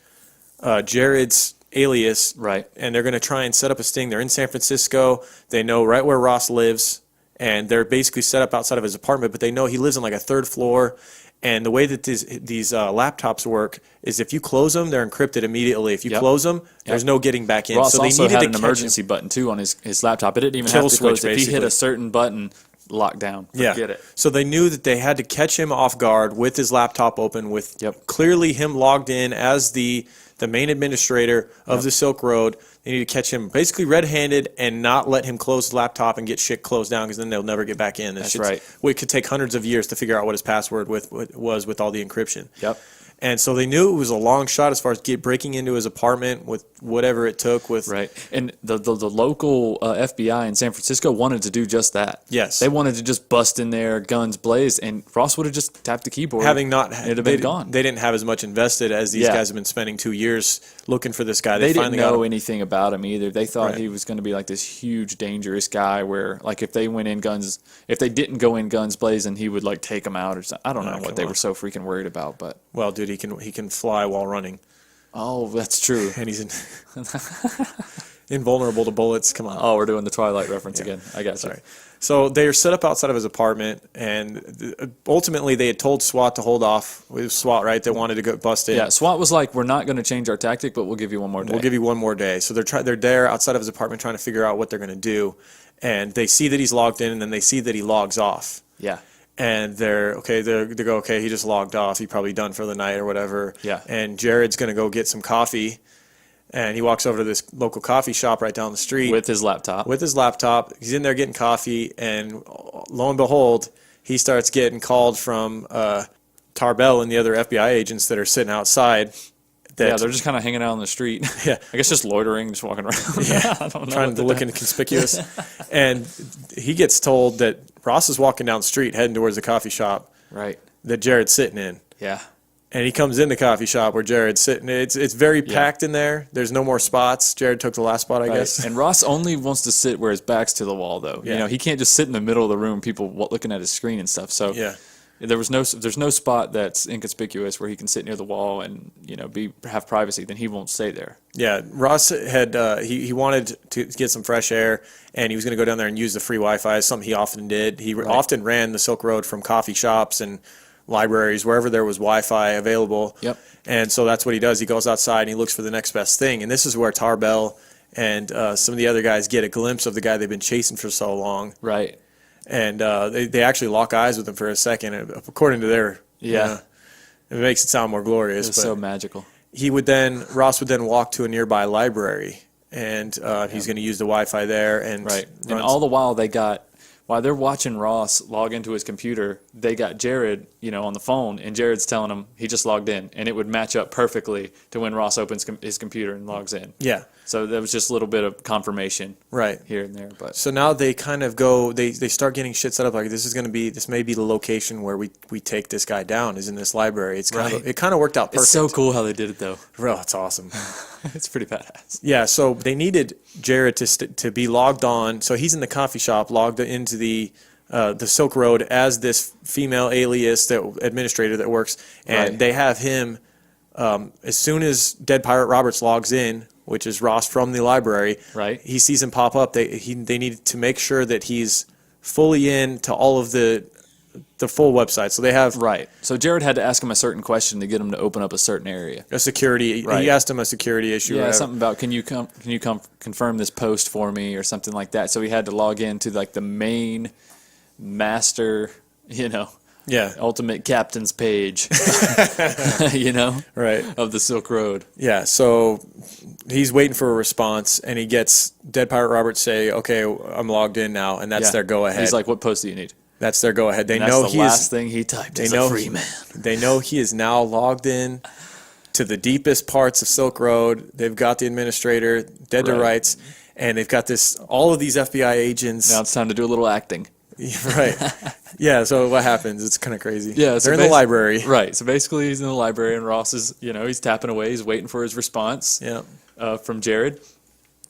Jared's alias. Right. And they're going to try and set up a sting. They're in San Francisco. They know right where Ross lives, and they're basically set up outside of his apartment, but they know he lives on like a third floor. And the way that these laptops work is if you close them, they're encrypted immediately. If you Yep. close them, there's no getting back in. Ross so they also needed had to an catch emergency him. button too on his laptop. It didn't even Kill have to close. switch, If he hit basically. a certain button, lockdown. Forget it. So they knew that they had to catch him off guard with his laptop open, with clearly him logged in as the main administrator of the Silk Road. They need to catch him basically red-handed and not let him close his laptop and get shit closed down, because then they'll never get back in. That's right. It could take hundreds of years to figure out what his password was with all the encryption. Yep. And so they knew it was a long shot as far as breaking into his apartment with whatever it took. Right. And the local FBI in San Francisco wanted to do just that. Yes. They wanted to just bust in there, guns blazed, and Ross would have just tapped the keyboard. Having not, it'd have been gone. They didn't have as much invested as these Yeah. guys have been spending 2 years looking for this guy. They didn't finally got know him. anything about him either. They thought Right. he was going to be like this huge, dangerous guy where, like, if they didn't go in guns blazing, he would, like, take them out or something. I don't know what they were so freaking worried about, but. Well, dude, he can fly while running. Oh, that's true. And he's invulnerable to bullets. Come on. Oh, we're doing the Twilight reference again. I got you. Sorry. So they are set up outside of his apartment, and ultimately they had told SWAT to hold off. It was SWAT, right? They wanted to go bust in. Yeah, SWAT was like, we're not going to change our tactic, but we'll give you one more day. We'll give you one more day. So they're there outside of his apartment trying to figure out what they're going to do, and they see that he's logged in, and then they see that he logs off. Yeah. And they go, okay, he just logged off. He probably done for the night or whatever. Yeah. And Jared's going to go get some coffee, and he walks over to this local coffee shop right down the street. With his laptop. He's in there getting coffee, and lo and behold, he starts getting called from Tarbell and the other FBI agents that are sitting outside. Yeah, they're just kind of hanging out on the street. Yeah. I guess just loitering, just walking around. Yeah, I don't know trying what to they're look doing. inconspicuous. And he gets told that Ross is walking down the street heading towards the coffee shop Right. that Jared's sitting in. Yeah. And he comes in the coffee shop where Jared's sitting. It's very packed in there. There's no more spots. Jared took the last spot, I guess. And Ross only wants to sit where his back's to the wall, though. Yeah. You know, he can't just sit in the middle of the room, people looking at his screen and stuff. So Yeah. there's no spot that's inconspicuous where he can sit near the wall and have privacy. Then he won't stay there. Yeah, Ross had he wanted to get some fresh air, and he was going to go down there and use the free Wi-Fi. Something he often did. He often ran the Silk Road from coffee shops and libraries, wherever there was Wi-Fi available. Yep. And so that's what he does. He goes outside and he looks for the next best thing. And this is where Tarbell and some of the other guys get a glimpse of the guy they've been chasing for so long. Right. And they actually lock eyes with him for a second, according to their it makes it sound more glorious. It's so magical. Ross would then walk to a nearby library, and he's going to use the Wi-Fi there. And and all the while while they're watching Ross log into his computer, they got Jared, on the phone, and Jared's telling him he just logged in, and it would match up perfectly to when Ross opens his computer and logs in. Yeah. So that was just a little bit of confirmation, here and there. But so now they kind of go, they start getting shit set up like this may be the location where we take this guy down, is in this library. It kind of worked out perfect. It's so cool how they did it though. Bro, it's awesome. It's pretty badass. Yeah, so they needed Jared to be logged on. So he's in the coffee shop, logged into the Silk Road as this female alias administrator that works, and they have him as soon as Dead Pirate Roberts logs in, which is Ross from the library. Right. He sees him pop up. They need to make sure that he's fully in to all of the full website. So they have So Jared had to ask him a certain question to get him to open up a certain area. a security. He asked him a security issue. Yeah, something about can you confirm this post for me or something like that. So he had to log into like the main master, ultimate captain's page, Right. of the Silk Road. Yeah, so he's waiting for a response, and he gets Dead Pirate Roberts say, "Okay, I'm logged in now," and that's their go ahead. He's like, "What post do you need?" That's their go ahead. They And know that's the last thing he typed. They know a free man. They know he is now logged in to the deepest parts of Silk Road. They've got the administrator dead to rights, and they've got all of these FBI agents. Now it's time to do a little acting. Right. Yeah, so what happens? It's kind of crazy. Yeah, they're in the library. Right. So basically he's in the library and Ross is, he's tapping away, he's waiting for his response from Jared.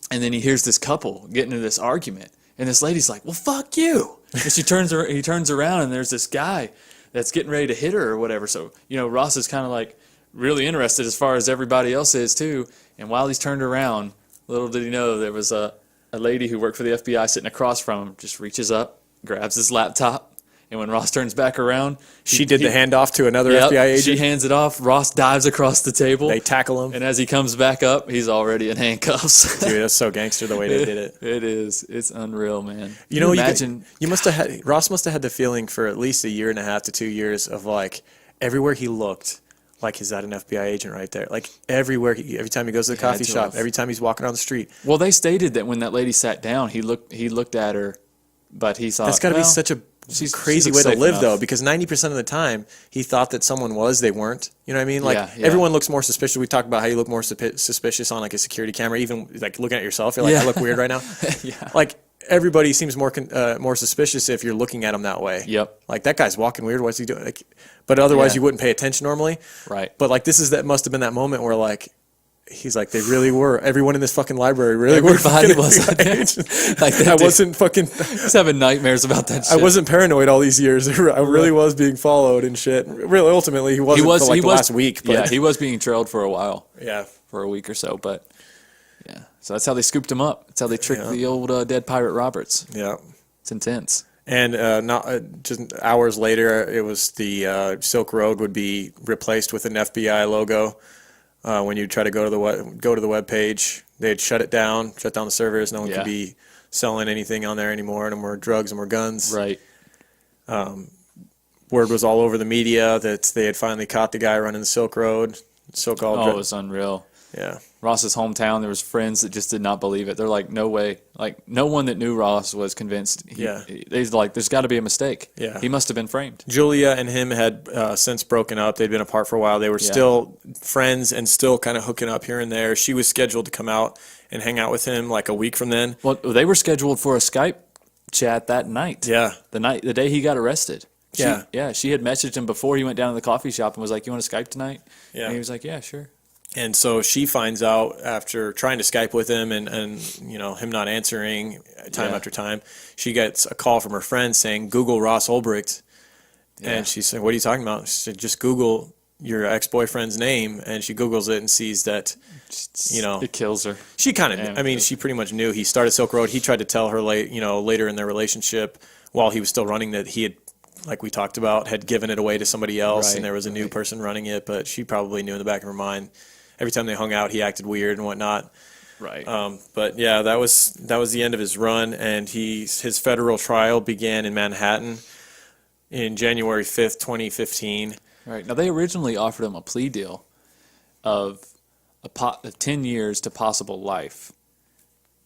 And then he hears this couple get into this argument. And this lady's like, "Well, fuck you." And he turns around and there's this guy that's getting ready to hit her or whatever. So, Ross is kind of like really interested as far as everybody else is too. And while he's turned around, little did he know there was a lady who worked for the FBI sitting across from him, just reaches up, grabs his laptop, and when Ross turns back around, she did the handoff to another FBI agent. She hands it off. Ross dives across the table. They tackle him, and as he comes back up, he's already in handcuffs. Dude, that's so gangster the way they did it. It is. It's unreal, man. Ross must have had the feeling for at least 1.5 years to 2 years of like everywhere he looked, like, is that an FBI agent right there? Like everywhere, every time he goes to the coffee shop, every time he's walking down the street. Well, they stated that when that lady sat down, he looked at her, but he thought that's got to be such a crazy way to live, though, because 90% of the time he thought that someone they weren't. You know what I mean? Like everyone looks more suspicious. We talked about how you look more suspicious on like a security camera, even like looking at yourself. You're like, I look weird right now. Like everybody seems more suspicious if you're looking at him that way. Yep. Like that guy's walking weird. What's he doing? Like, but otherwise you wouldn't pay attention normally. Right. But like that must have been that moment where like. He's like, they really were. Everyone in this fucking library really were. Everybody was. Like I wasn't fucking. He's having nightmares about that shit. I wasn't paranoid all these years. I really was being followed and shit. Really, ultimately, he wasn't for like the last week. But. Yeah, he was being trailed for a while. Yeah. For a week or so. But, yeah. So that's how they scooped him up. That's how they tricked the old Dead Pirate Roberts. Yeah. It's intense. And just hours later, it was the Silk Road would be replaced with an FBI logo. When you try to go to the web page, they'd shut down the servers. No one could be selling anything on there anymore. No more drugs, no more guns. Right. Word was all over the media that they had finally caught the guy running the Silk Road. So-called. Oh, it was unreal. Yeah. Ross's hometown, there was friends that just did not believe it. They're like, no way. Like, no one that knew Ross was convinced. He's like, there's got to be a mistake. Yeah. He must have been framed. Julia and him had since broken up. They'd been apart for a while. They were still friends and still kind of hooking up here and there. She was scheduled to come out and hang out with him like a week from then. Well, they were scheduled for a Skype chat that night. Yeah. The day he got arrested. She had messaged him before he went down to the coffee shop and was like, "You want to Skype tonight?" Yeah. And he was like, "Yeah, sure." And so she finds out after trying to Skype with him and him not answering time after time. She gets a call from her friend saying, "Google Ross Ulbricht." And she said, what are you talking about? She said, just Google your ex-boyfriend's name, and she Googles it and sees that, it kills her. She kind of, I mean, she pretty much knew. He started Silk Road. He tried to tell her later in their relationship, while he was still running, that he had, like we talked about, had given it away to somebody else, and there was a new person running it. But she probably knew in the back of her mind. Every time they hung out, he acted weird and whatnot. Right. But yeah, that was the end of his run, and his federal trial began in Manhattan in January 5th, 2015. Right. Now, they originally offered him a plea deal of 10 years to possible life,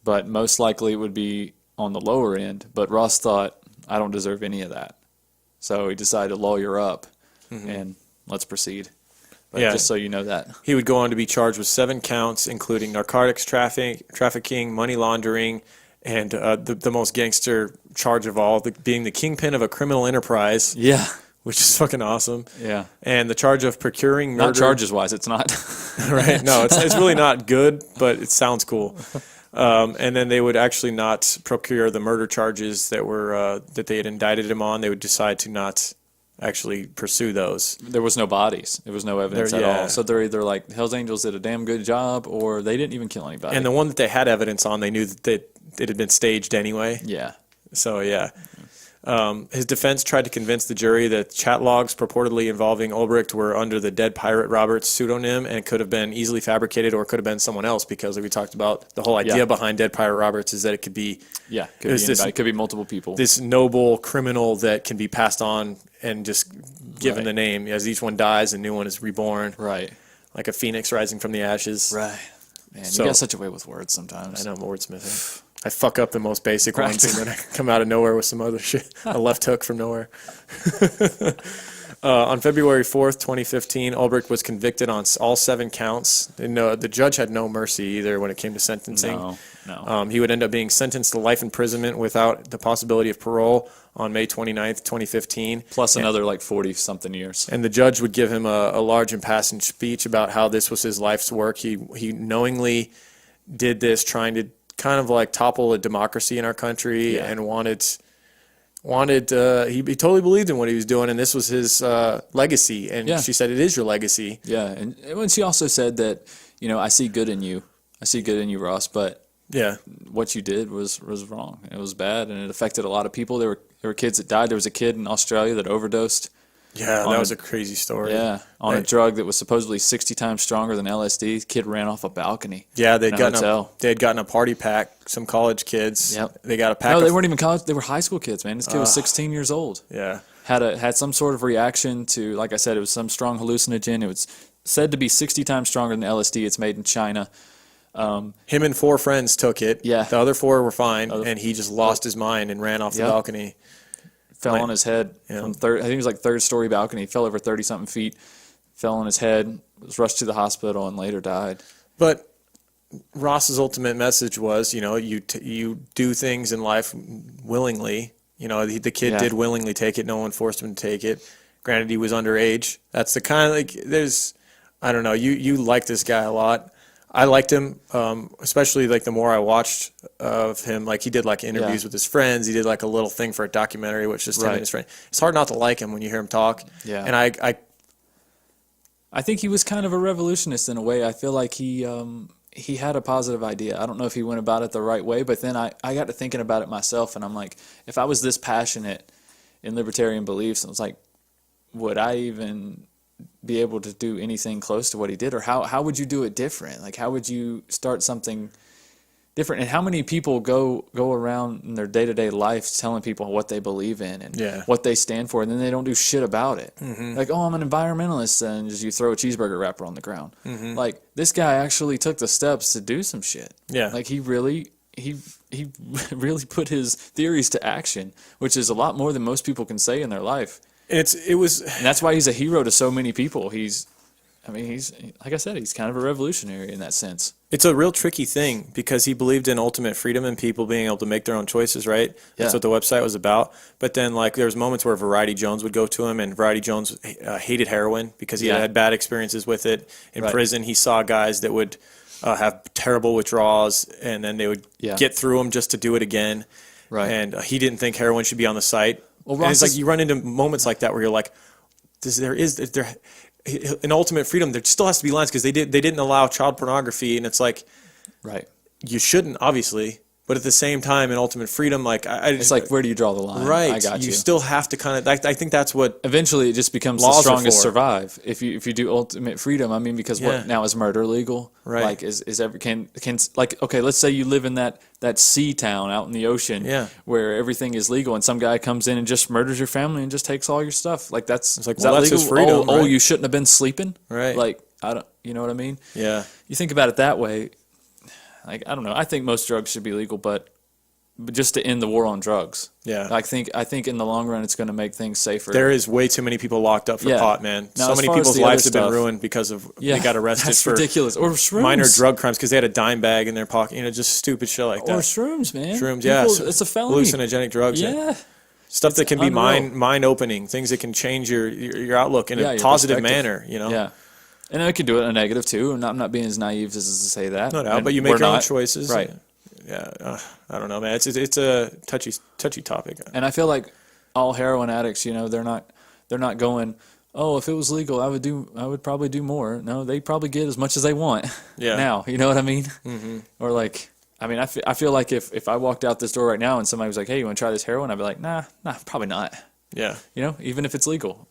but most likely it would be on the lower end. But Ross thought, I don't deserve any of that. So he decided to lawyer up, and let's proceed. But just so you know that. He would go on to be charged with 7 counts, including narcotics trafficking, money laundering, and the most gangster charge of all, being the kingpin of a criminal enterprise. Yeah. Which is fucking awesome. Yeah. And the charge of procuring murder. Not charges-wise, it's not. Right. No, it's really not good, but it sounds cool. And then they would actually not procure the murder charges that they had indicted him on. They would decide to not actually pursue those. There was no bodies. There was no evidence at all. So they're either like, Hells Angels did a damn good job, or they didn't even kill anybody. And the one that they had evidence on, they knew that it had been staged anyway. Yeah. So, yeah. His defense tried to convince the jury that chat logs purportedly involving Ulbricht were under the Dead Pirate Roberts pseudonym and could have been easily fabricated or could have been someone else, because like we talked about, the whole idea behind Dead Pirate Roberts is that it could be it could be multiple people. This noble criminal that can be passed on and just given the name. As each one dies, a new one is reborn. Right. Like a phoenix rising from the ashes. Right. Man, you got such a way with words sometimes. I know, I'm wordsmithing. I fuck up the most basic ones, and then I come out of nowhere with some other shit. A left hook from nowhere. On February 4th, 2015, Ulbricht was convicted on all 7 counts. And, the judge had no mercy either when it came to sentencing. No. He would end up being sentenced to life imprisonment without the possibility of parole on May 29th, 2015. Plus another 40-something years. And the judge would give him a large impassioned speech about how this was his life's work. He knowingly did this trying to kind of topple a democracy in our country, and he totally believed in what he was doing, and this was his legacy. And she said, it is your legacy. Yeah. And when she also said that, I see good in you. I see good in you, Ross, but what you did was wrong. It was bad, and it affected a lot of people. There were kids that died. There was a kid in Australia that overdosed. Yeah, that was a crazy story. Yeah, on a drug that was supposedly 60 times stronger than LSD. The kid ran off a balcony. Yeah, they had gotten a party pack. Some college kids. Yep. They got a pack. No, they weren't even college. They were high school kids, man. This kid was 16 years old. Yeah. Had some sort of reaction to, like I said, it was some strong hallucinogen. It was said to be 60 times stronger than LSD. It's made in China. Him and 4 friends took it. Yeah. The other 4 were fine, and he just lost his mind and ran off the balcony. Fell on his head from I think it was 3rd-story balcony. He fell over 30-something feet, fell on his head, was rushed to the hospital, and later died. But Ross's ultimate message was, you do things in life willingly. The kid did willingly take it. No one forced him to take it. Granted, he was underage. That's the kind of, I don't know, you like this guy a lot. I liked him, especially the more I watched of him. He did interviews with his friends. He did a little thing for a documentary, which just him and his friend. It's hard not to like him when you hear him talk. Yeah. And I think he was kind of a revolutionist in a way. I feel like he had a positive idea. I don't know if he went about it the right way, but then I got to thinking about it myself, and I'm like, if I was this passionate in libertarian beliefs, I was like, would I even be able to do anything close to what he did? Or how would you do it different? How would you start something different? And how many people go around in their day-to-day life telling people what they believe in and what they stand for, and then they don't do shit about it? Oh, I'm an environmentalist, and just you throw a cheeseburger wrapper on the ground. This guy actually took the steps to do some shit. He really put his theories to action, which is a lot more than most people can say in their life. And that's why he's a hero to so many people. He's like I said, he's kind of a revolutionary in that sense. It's a real tricky thing because he believed in ultimate freedom and people being able to make their own choices, right? That's what the website was about. But then there was moments where Variety Jones would go to him, and Variety Jones hated heroin because he had bad experiences with it. In prison, he saw guys that would have terrible withdrawals, and then they would get through them just to do it again. Right. And he didn't think heroin should be on the site. Well, And Ross it's like is- you run into moments like that where you're like, in ultimate freedom, there still has to be lines because they didn't allow child pornography, and it's like, right. you shouldn't, obviously, but at the same time, in ultimate freedom, like It's like, where do you draw the line? right, I got you. you still have to kind of. I think that's what Eventually, it just becomes the laws are strongest for. survive. If you do ultimate freedom, I mean, because Yeah. what now is murder legal? Right. Like can like, okay, let's say you live in that sea town out in the ocean, Yeah. where everything is legal, and some guy comes in and just murders your family and just takes all your stuff. Like that's It's like, is well, that that's legal? his freedom, Oh, right? you shouldn't have been sleeping. Right. Like I don't. You know what I mean? yeah. You think about it that way. Like I don't know. I think most drugs should be legal, but just to end the war on drugs. Yeah. I think in the long run, it's going to make things safer. There is way too many people locked up for Yeah. pot, man. Now, So as many far as people's the other lives have been stuff- ruined because of Yeah, they got arrested that's for ridiculous. Or shrooms. minor drug crimes because they had a dime bag in their pocket. Just stupid shit like Or that. shrooms, man. Shrooms, yeah. People- it's a felony. Hallucinogenic drugs. Yeah. Stuff that can be unreal. mind opening, things that can change your outlook in Yeah, a your positive perspective. manner. Yeah. And I could do it in a negative too. And I'm not being as naive as to say that. No doubt, And but you make we're your own not. choices. Right. Yeah, I don't know, man. It's a touchy topic. And I feel like all heroin addicts, they're not going, oh, if it was legal, I would probably do more. No, they probably get as much as they want. Yeah. Now, you know what I mean? Mm-hmm. Or like, I mean, I feel like if I walked out this door right now and somebody was like, hey, you want to try this heroin? I'd be like, nah, probably not. Yeah. Even if it's legal.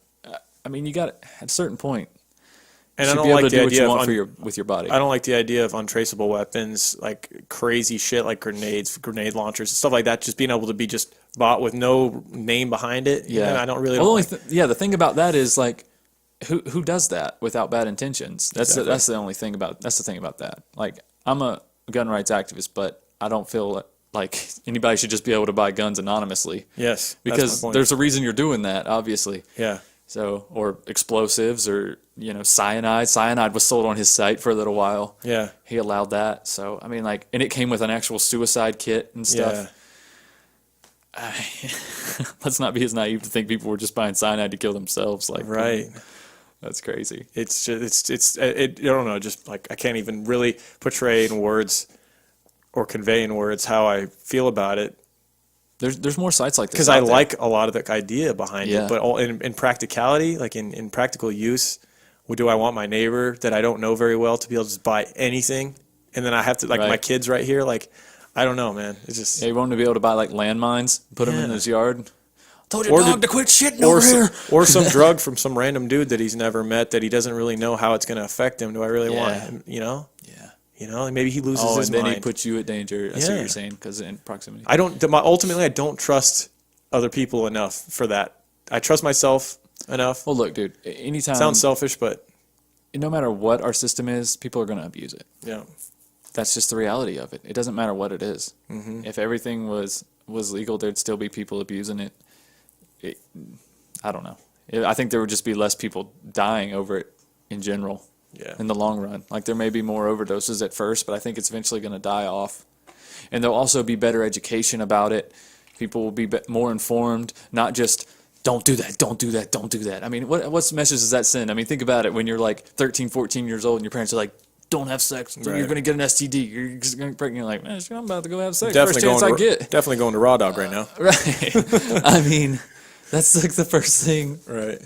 I mean, you got at a certain point. And you I should don't be able like to the do what idea you want of with your body. I don't like the idea of untraceable weapons, like crazy shit like grenades, grenade launchers, stuff like that, just being able to be just bought with no name behind it. Yeah, I don't really. Well, like the thing about that is like, who does that without bad intentions? That's the thing about that. Like, I'm a gun rights activist, but I don't feel like anybody should just be able to buy guns anonymously. Yes, that's because my point. there's a reason you're doing that, obviously. Yeah. So, or explosives, or cyanide. Cyanide was sold on his site for a little while. Yeah. He allowed that. So, I mean, like, and it came with an actual suicide kit and stuff. Yeah. Let's not be as naive to think people were just buying cyanide to kill themselves. Like, Right. That's crazy. It's just I don't know, just like I can't even really portray in words or convey in words how I feel about it. There's more sites like this because I like a lot of the idea behind Yeah. it, but all in practicality, like in practical use, do I want my neighbor that I don't know very well to be able to just buy anything, and then I have to my Right. kids right here, like I don't know, man. It's just Yeah, you want them to be able to buy like landmines, put them in Yeah. his yard. Told Or your dog the- to quit shitting or over here. or some drug from some random dude that he's never met that he doesn't really know how it's going to affect him. Do I really want Yeah. him? Yeah. Maybe he loses Oh, his and then mind. he puts you at danger. I see what Yeah. you're saying, because in proximity. Ultimately, I don't trust other people enough for that. I trust myself enough. Well, look, dude. Anytime. Sounds selfish, but no matter what our system is, people are going to abuse it. yeah. That's just the reality of it. It doesn't matter what it is. Mm-hmm. If everything was legal, there'd still be people abusing it. I don't know. I think there would just be less people dying over it in general. Yeah. In the long run, like there may be more overdoses at first, but I think it's eventually going to die off. And there'll also be better education about it. People will be more informed, not just don't do that, don't do that, don't do that. I mean, what message does that send? I mean, think about it when you're like 13, 14 years old and your parents are like, don't have sex, Right. you're going to get an STD, you're just going to get pregnant. You're like, man, I'm about to go have sex. Definitely First chance I going get. definitely going to Raw Dog right now. Right. I mean, that's like the first thing. Right.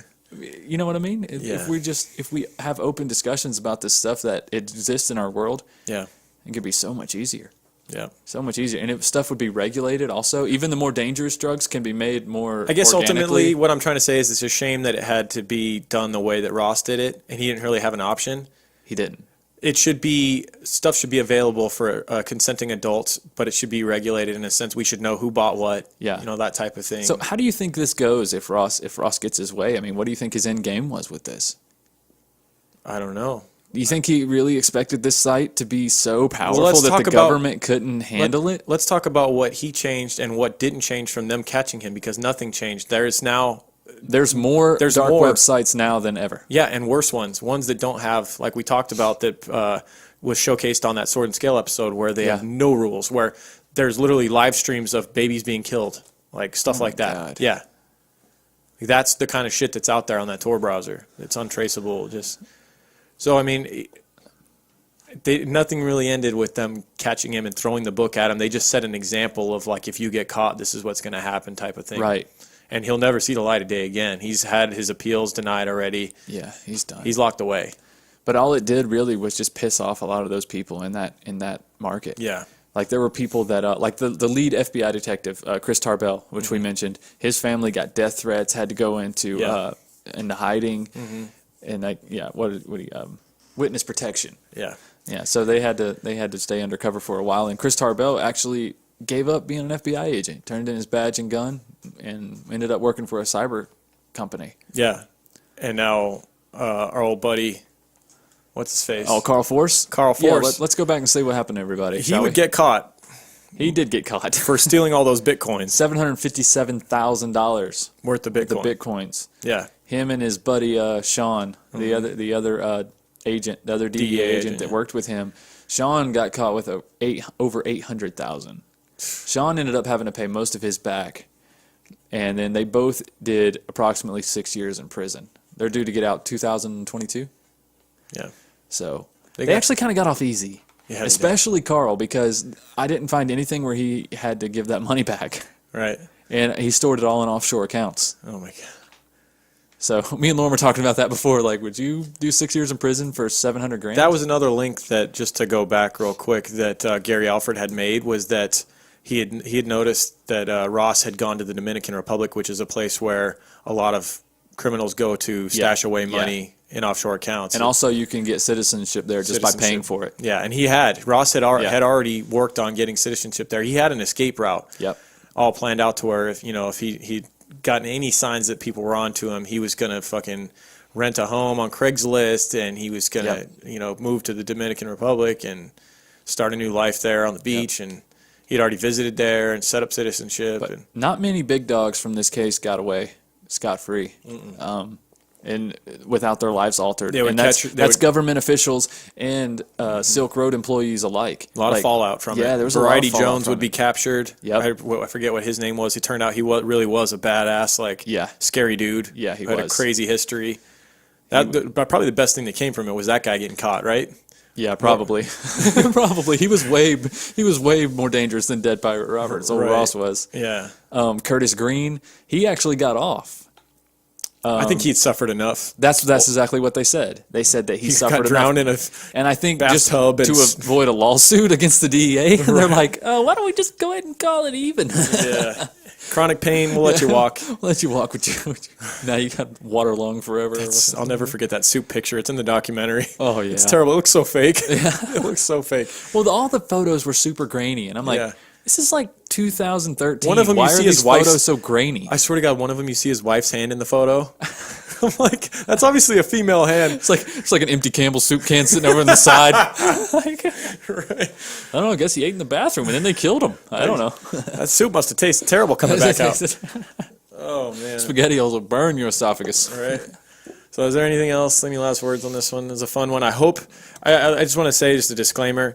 You know what I mean? Yeah. If we have open discussions about this stuff that exists in our world, Yeah. it could be so much easier. Yeah. So much easier. And if stuff would be regulated also, even the more dangerous drugs can be made more I guess organically. ultimately what I'm trying to say is it's a shame that it had to be done the way that Ross did it, and he didn't really have an option. He didn't. Stuff should be available for consenting adults, but it should be regulated in a sense. We should know who bought what. Yeah. That type of thing. So how do you think this goes if Ross gets his way? I mean, what do you think his end game was with this? I don't know. Do you think he really expected this site to be so powerful let's that talk the about- government couldn't handle it? Let's talk about what he changed and what didn't change from them catching him, because nothing changed. There's more dark websites now than ever. Yeah, and worse ones that don't have, like we talked about, that was showcased on that Sword and Scale episode, where they have no rules, where there's literally live streams of babies being killed, like stuff like that. God. Yeah, that's the kind of shit that's out there on that Tor browser. It's untraceable. So I mean, nothing really ended with them catching him and throwing the book at him. They just set an example of, like, if you get caught, this is what's going to happen, type of thing. Right. and he'll never see the light of day again. He's had his appeals denied already. Yeah, he's done. He's locked away. But all it did really was just piss off a lot of those people in that market. Yeah. Like there were people that, like the lead FBI detective, Chris Tarbell, which we mentioned, his family got death threats, had to go into hiding, and witness protection. Yeah. Yeah. So they had to stay undercover for a while, and Chris Tarbell actually gave up being an FBI agent, turned in his badge and gun, and ended up working for a cyber company. Yeah. And now our old buddy, what's his face? Oh, Carl Force? Carl Force. Yeah, let's go back and see what happened to everybody. He would get caught. He did get caught. For stealing all those Bitcoins. $757,000 worth of Bitcoin. The Bitcoins. Yeah. Him and his buddy Sean, the other agent, the other DEA agent that worked with him, Sean got caught with over $800,000. Sean ended up having to pay most of his back, and then they both did approximately 6 years in prison. They're due to get out 2022. Yeah. So they actually kind of got off easy, especially Carl, because I didn't find anything where he had to give that money back. Right. And he stored it all in offshore accounts. Oh my God. So me and Lauren were talking about that before. Like, would you do 6 years in prison for $700,000? That was another link that, just to go back real quick, that Gary Alfred had made, was that he had noticed that Ross had gone to the Dominican Republic, which is a place where a lot of criminals go to stash away money in offshore accounts. And also you can get citizenship there just by paying for it. Yeah, and Ross had already worked on getting citizenship there. He had an escape route. Yep. All planned out to where if he'd gotten any signs that people were on to him, he was going to fucking rent a home on Craigslist, and he was going to move to the Dominican Republic and start a new life there on the beach. And he'd already visited there and set up citizenship. But not many big dogs from this case got away scot-free, and without their lives altered. That's government officials and Silk Road employees alike. A lot of fallout from it. Yeah, there was Variety a lot of fallout Jones would be captured. Yep. I forget what his name was. It turned out he really was a badass, scary dude. Yeah, he had was. a crazy history. Probably the best thing that came from it was that guy getting caught, right? Yeah, probably. Probably. He was way more dangerous than Dead Pirate Roberts. Old Ross was. Yeah. Curtis Green, he actually got off. I think he'd suffered enough. That's exactly what they said. They said that he suffered got drowned enough. in a and I think bathtub just to avoid a lawsuit against the DEA, they're like, oh, why don't we just go ahead and call it even? Yeah. Chronic pain, we'll let you walk. We'll let you walk with you. Now you got water lung forever. I'll never forget that soup picture. It's in the documentary. Oh, yeah. It's terrible. It looks so fake. Yeah. It looks so fake. Well, all the photos were super grainy, and I'm like, this is like 2013. One of them, why you see are these his wife's photos so grainy? I swear to God, one of them you see his wife's hand in the photo. I'm like, that's obviously a female hand. It's like an empty Campbell soup can sitting over on the side. Right. I don't know. I guess he ate in the bathroom and then they killed him. I don't know. That soup must have tasted terrible coming back out. Oh man, spaghetti will burn your esophagus. Right. So, is there anything else? Any last words on this one? It's a fun one. I hope. I just want to say, just a disclaimer.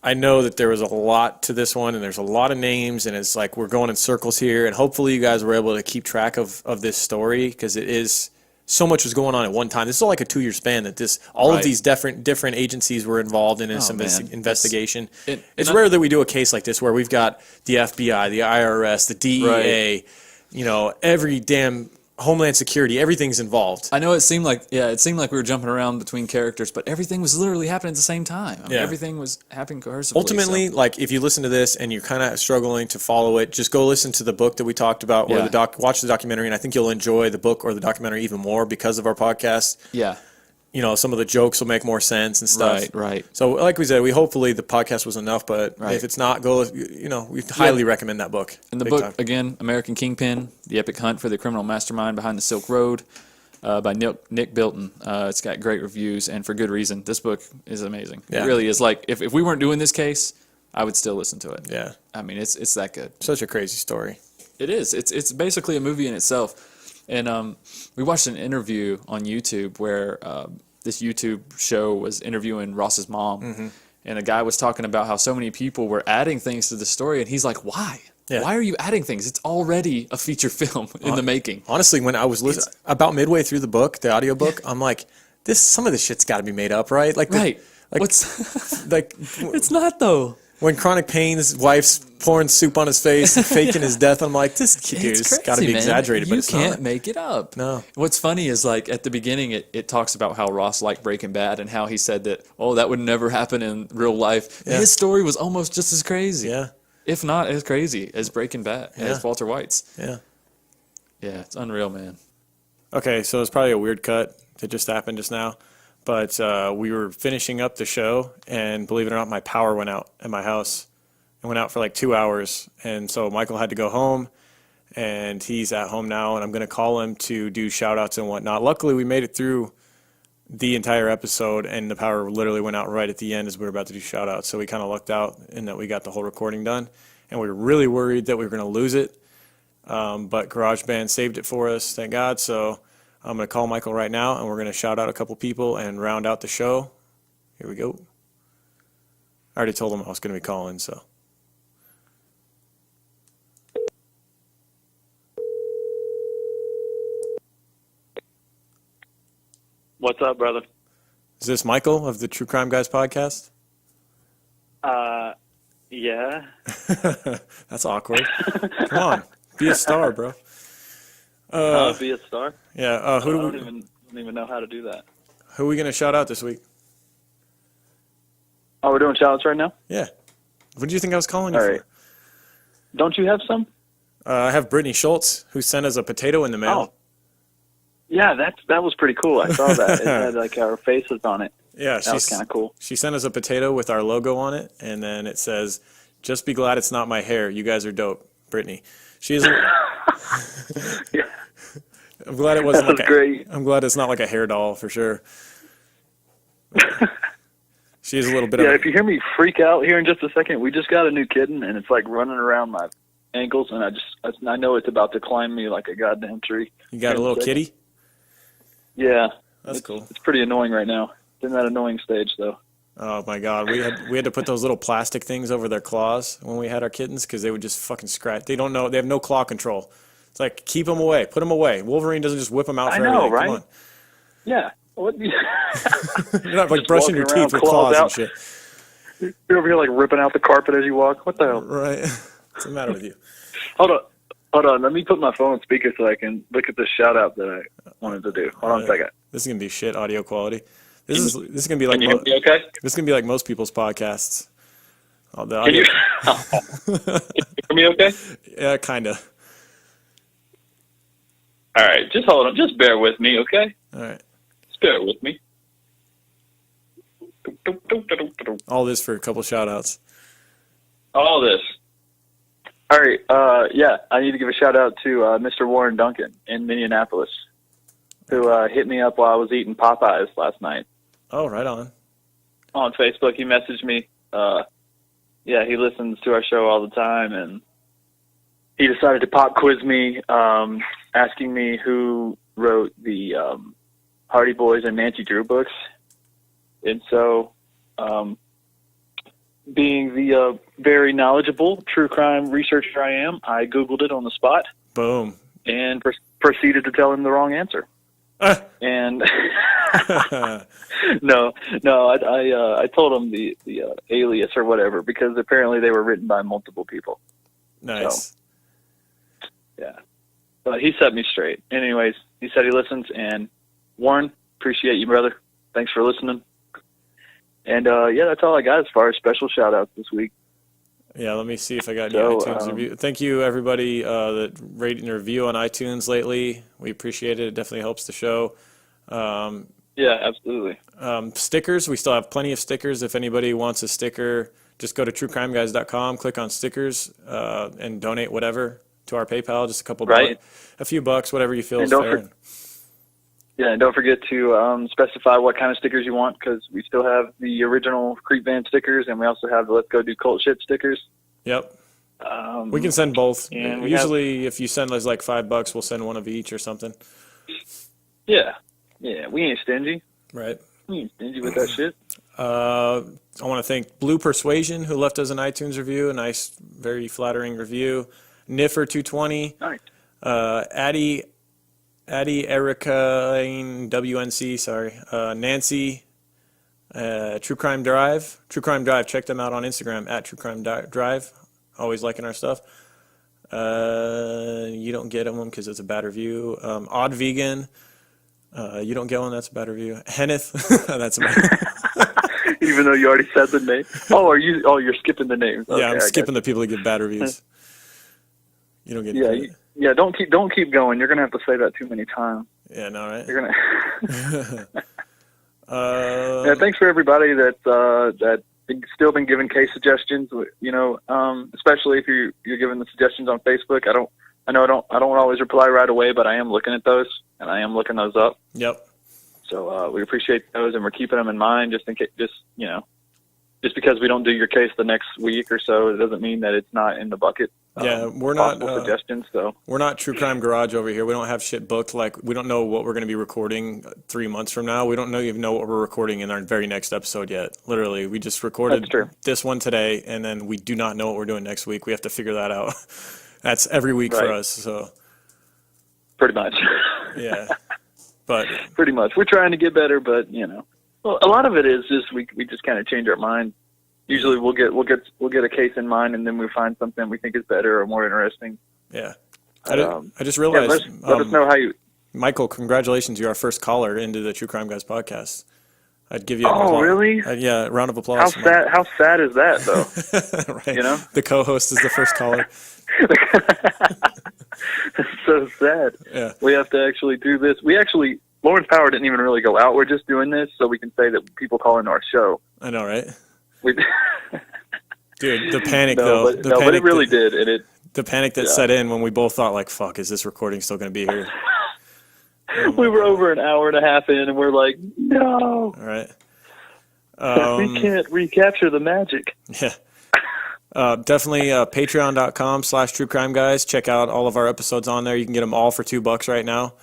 I know that there was a lot to this one, and there's a lot of names, and it's like we're going in circles here. And hopefully, you guys were able to keep track of this story, because it is. So much was going on at one time. This is all like a 2-year span that all of these different agencies were involved in this investigation. It's rare that we do a case like this where we've got the FBI, the IRS, the DEA, every damn Homeland Security, everything's involved. I know it seemed like we were jumping around between characters, but everything was literally happening at the same time. I mean, everything was happening cohesively. Ultimately, like if you listen to this and you're kind of struggling to follow it, just go listen to the book that we talked about, or watch the documentary, and I think you'll enjoy the book or the documentary even more because of our podcast. Yeah. Some of the jokes will make more sense and stuff. Right. So, like we said, hopefully the podcast was enough, but if it's not, we highly recommend that book. And the book, again, American Kingpin, The Epic Hunt for the Criminal Mastermind Behind the Silk Road, by Nick Bilton. It's got great reviews, and for good reason. This book is amazing. Yeah. It really is. Like, if we weren't doing this case, I would still listen to it. Yeah. I mean, it's that good. Such a crazy story. It is. It's basically a movie in itself. And we watched an interview on YouTube where this YouTube show was interviewing Ross's mom, and a guy was talking about how so many people were adding things to the story, and he's like, why? Yeah. Why are you adding things? It's already a feature film in the making. Honestly, when I was listening, about midway through the book, the audiobook, I'm like, some of this shit's got to be made up, right? Like, what's like, it's not though. When Chronic Pain's wife's pouring soup on his face and faking his death, I'm like, this dude's got to be exaggerated, but it's not. You can't make it up. No. What's funny is like at the beginning, it talks about how Ross liked Breaking Bad and how he said that, that would never happen in real life. Yeah. His story was almost just as crazy. Yeah. If not as crazy as Breaking Bad, as Walter White's. Yeah. Yeah, it's unreal, man. Okay, so it's probably a weird cut that just happened just now. But we were finishing up the show, and believe it or not, my power went out at my house. It went out for like 2 hours, and so Michael had to go home, and he's at home now, and I'm going to call him to do shout-outs and whatnot. Luckily, we made it through the entire episode, and the power literally went out right at the end as we were about to do shout-outs, so we kind of lucked out in that we got the whole recording done, and we were really worried that we were going to lose it, but GarageBand saved it for us, thank God, so I'm going to call Michael right now, and we're going to shout out a couple people and round out the show. Here we go. I already told him I was going to be calling, so. What's up, brother? Is this Michael of the True Crime Guys podcast? Yeah. That's awkward. Come on, be a star, bro. Be a star? Yeah. I don't even know how to do that. Who are we going to shout out this week? Oh, we're doing shout-outs right now? Yeah. What do you think I was calling you All right. for? Don't you have some? I have Brittany Schultz, who sent us a potato in the mail. Oh. Yeah, that was pretty cool. I saw that. It had like our faces on it. Yeah, that was kind of cool. She sent us a potato with our logo on it, and then it says, "Just be glad it's not my hair. You guys are dope, Brittany." She is. Yeah. I'm glad it wasn't. That was great. I'm glad it's not like a hair doll for sure. She is a little bit. Yeah, if you hear me freak out here in just a second, we just got a new kitten, and it's like running around my ankles, and I know it's about to climb me like a goddamn tree. You got a little kitty? Yeah, that's cool. It's pretty annoying right now. It's in that annoying stage, though. Oh my God, we had to put those little plastic things over their claws when we had our kittens because they would just fucking scratch. They don't know. They have no claw control. It's like keep them away, put them away. Wolverine doesn't just whip them out for everything. I know, right? Come on. Yeah. What? You're not like brushing your teeth with claws and shit. You're over here like ripping out the carpet as you walk. What the hell? Right. What's the matter with you? Hold on. Let me put my phone on speaker so I can look at the shout out that I wanted to do. Hold on a second. This is gonna be shit audio quality. This is gonna be like. Can you hear me okay? This is gonna be like most people's podcasts. Can you hear me okay? Yeah, kinda. All right, just hold on. Just bear with me, okay? All right. Just bear with me. All this for a couple shout outs. All this. All right, yeah, I need to give a shout out to Mr. Warren Duncan in Minneapolis, who hit me up while I was eating Popeyes last night. Oh, right on. On Facebook, he messaged me. Yeah, he listens to our show all the time, and he decided to pop quiz me, asking me who wrote the Hardy Boys and Nancy Drew books. And so, being the very knowledgeable true crime researcher I am, I Googled it on the spot. Boom. And proceeded to tell him the wrong answer. And no, I told him the alias or whatever, because apparently they were written by multiple people. Nice. So, yeah. But he set me straight. Anyways, he said he listens, and Warren, appreciate you, brother. Thanks for listening. And yeah, that's all I got as far as special shout outs this week. Yeah, let me see if I got any iTunes review. Thank you, everybody that rated and review on iTunes lately. We appreciate it. It definitely helps the show. Yeah, absolutely. Stickers. We still have plenty of stickers. If anybody wants a sticker, just go to truecrimeguys.com, click on stickers, and donate whatever to our PayPal. Just a couple bucks, a few bucks, whatever you feel is fair. Yeah, and don't forget to specify what kind of stickers you want, because we still have the original Creep Van stickers, and we also have the Let's Go Do Cult Shit stickers. Yep. We can send both. And usually, if you send us like $5, we'll send one of each or something. Yeah. Yeah, we ain't stingy. Right. We ain't stingy with that shit. I want to thank Blue Persuasion, who left us an iTunes review, a nice, very flattering review. Niffer220. Nice. Addie Erica WNC, sorry. Nancy, True Crime Drive. True Crime Drive. Check them out on Instagram at True Crime Drive. Always liking our stuff. You don't get them because it's a bad review. Odd Vegan. You don't get one. That's a bad review. Henneth. That's a bad. Even though you already said the name. Oh, you're skipping the names. Okay, yeah, I'm skipping the people that give bad reviews. You don't get. Yeah. Don't keep going. You're gonna have to say that too many times. Yeah. No. Right. You're gonna. Yeah, thanks for everybody that still been giving case suggestions. You know, especially if you're giving the suggestions on Facebook. I don't always reply right away, but I am looking at those and I am looking those up. Yep. So we appreciate those, and we're keeping them in mind just in case. Just because we don't do your case the next week or so, it doesn't mean that it's not in the bucket. Yeah, we're not suggestions. So we're not True Crime Garage over here. We don't have shit booked. Like, we don't know what we're going to be recording 3 months from now. We don't even know what we're recording in our very next episode yet. Literally, we just recorded this one today, and then we do not know what we're doing next week. We have to figure that out. That's every week for us. So pretty much. Yeah, but pretty much we're trying to get better, but well, a lot of it is just we just kind of change our mind. Usually we'll get a case in mind, and then we find something we think is better or more interesting. Yeah, I just realized. Let us know how you. Michael, congratulations! You're our first caller into the True Crime Guys podcast. I'd give you. Oh, really? Yeah, round of applause. How sad is that, though? Right. The co-host is the first caller. It's so sad. Yeah. We have to actually do this. Lawrence Power didn't even really go out. We're just doing this so we can say that people call into our show. I know, right? Dude, the panic but it really did. The panic that set in when we both thought, like, fuck, is this recording still going to be here? We were over an hour and a half in, and we're like, no. All right. We can't recapture the magic. Yeah. Definitely patreon.com/True Crime Guys. Check out all of our episodes on there. You can get them all for $2 right now.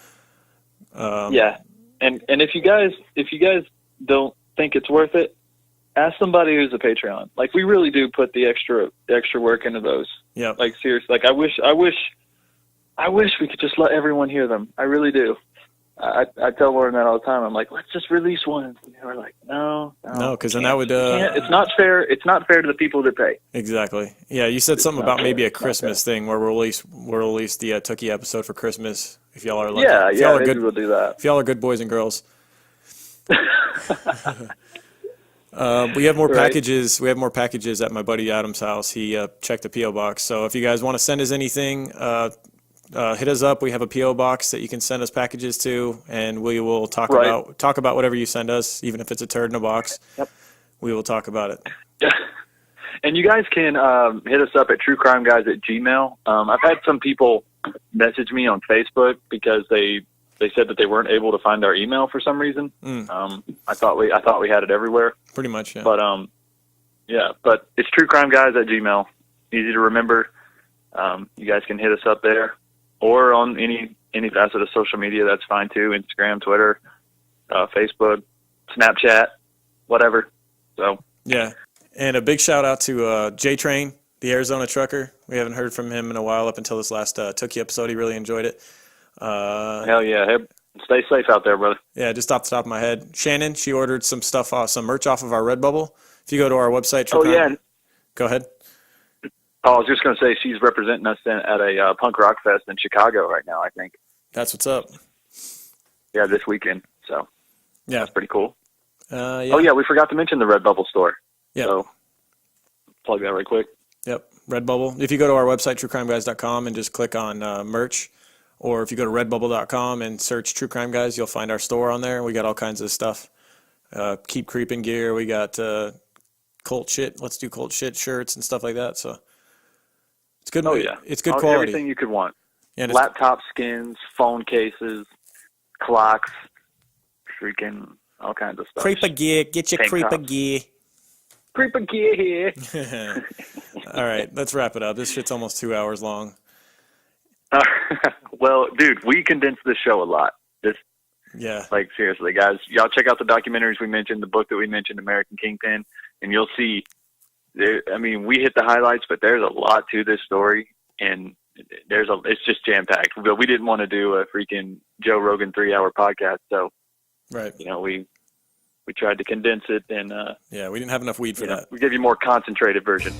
Yeah. And if you guys don't think it's worth it, ask somebody who's a Patreon. Like, we really do put the extra work into those. Yeah. Like, seriously. Like, I wish we could just let everyone hear them. I really do. I tell Lauren that all the time. I'm like, let's just release one. And we're like, no, because then that would. It's not fair. It's not fair to the people that pay. Exactly. Yeah, you said something about maybe a Christmas thing where we'll release the Tookie episode for Christmas if y'all are lucky. Yeah, maybe we'll do that. If y'all are good boys and girls. We have more packages. We have more packages at my buddy Adam's house. He checked the PO box. So if you guys want to send us anything, hit us up. We have a PO box that you can send us packages to, and we will talk about whatever you send us, even if it's a turd in a box. Yep. We will talk about it. Yeah. And you guys can hit us up at truecrimeguys@gmail. I've had some people message me on Facebook because they said that they weren't able to find our email for some reason. I thought we had it everywhere. Pretty much, yeah. But it's truecrimeguys@gmail. Easy to remember. You guys can hit us up there, or on any facet of social media. That's fine too. Instagram, Twitter, Facebook, Snapchat, whatever. So yeah. And a big shout out to J Train, the Arizona trucker. We haven't heard from him in a while up until this last Tookie episode. He really enjoyed it. Hell yeah. Hey, stay safe out there, brother. Yeah, just off the top of my head. Shannon, she ordered some merch off of our Redbubble. If you go to our website, go ahead. Oh, I was just going to say she's representing us at a punk rock fest in Chicago right now, I think. That's what's up. Yeah, this weekend. So yeah, that's pretty cool. Yeah. Oh, yeah, we forgot to mention the Redbubble store. Yeah. So plug that right quick. Yep, Redbubble. If you go to our website, truecrimeguys.com, and just click on merch, or if you go to redbubble.com and search True Crime Guys, you'll find our store on there. We got all kinds of stuff. Keep creeping gear. We got cult shit. Let's do cult shit shirts and stuff like that. So it's good. Oh yeah, it's good quality. Everything you could want. Yeah, laptop skins, phone cases, clocks, freaking all kinds of stuff. Creeper gear. Get your creeper gear. Creeper gear here. All right, let's wrap it up. This shit's almost 2 hours long. Well, dude, we condensed this show a lot. Yeah. Like, seriously, guys, y'all check out the documentaries we mentioned, the book that we mentioned, American Kingpin, and you'll see, we hit the highlights, but there's a lot to this story, and it's just jam-packed. But we didn't want to do a freaking Joe Rogan 3-hour podcast, so, right. we tried to condense it, and Yeah, we didn't have enough weed for that. we gave you a more concentrated version.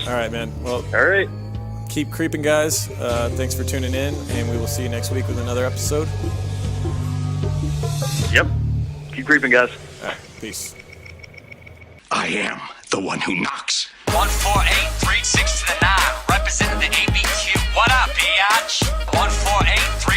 All right, man. Well, All right. keep creeping, guys. Thanks for tuning in, and we will see you next week with another episode. Yep. Keep creeping, guys. All right, peace. I am the one who knocks. 14836 to the 9, representing the ABQ. What up, biatch? 14836.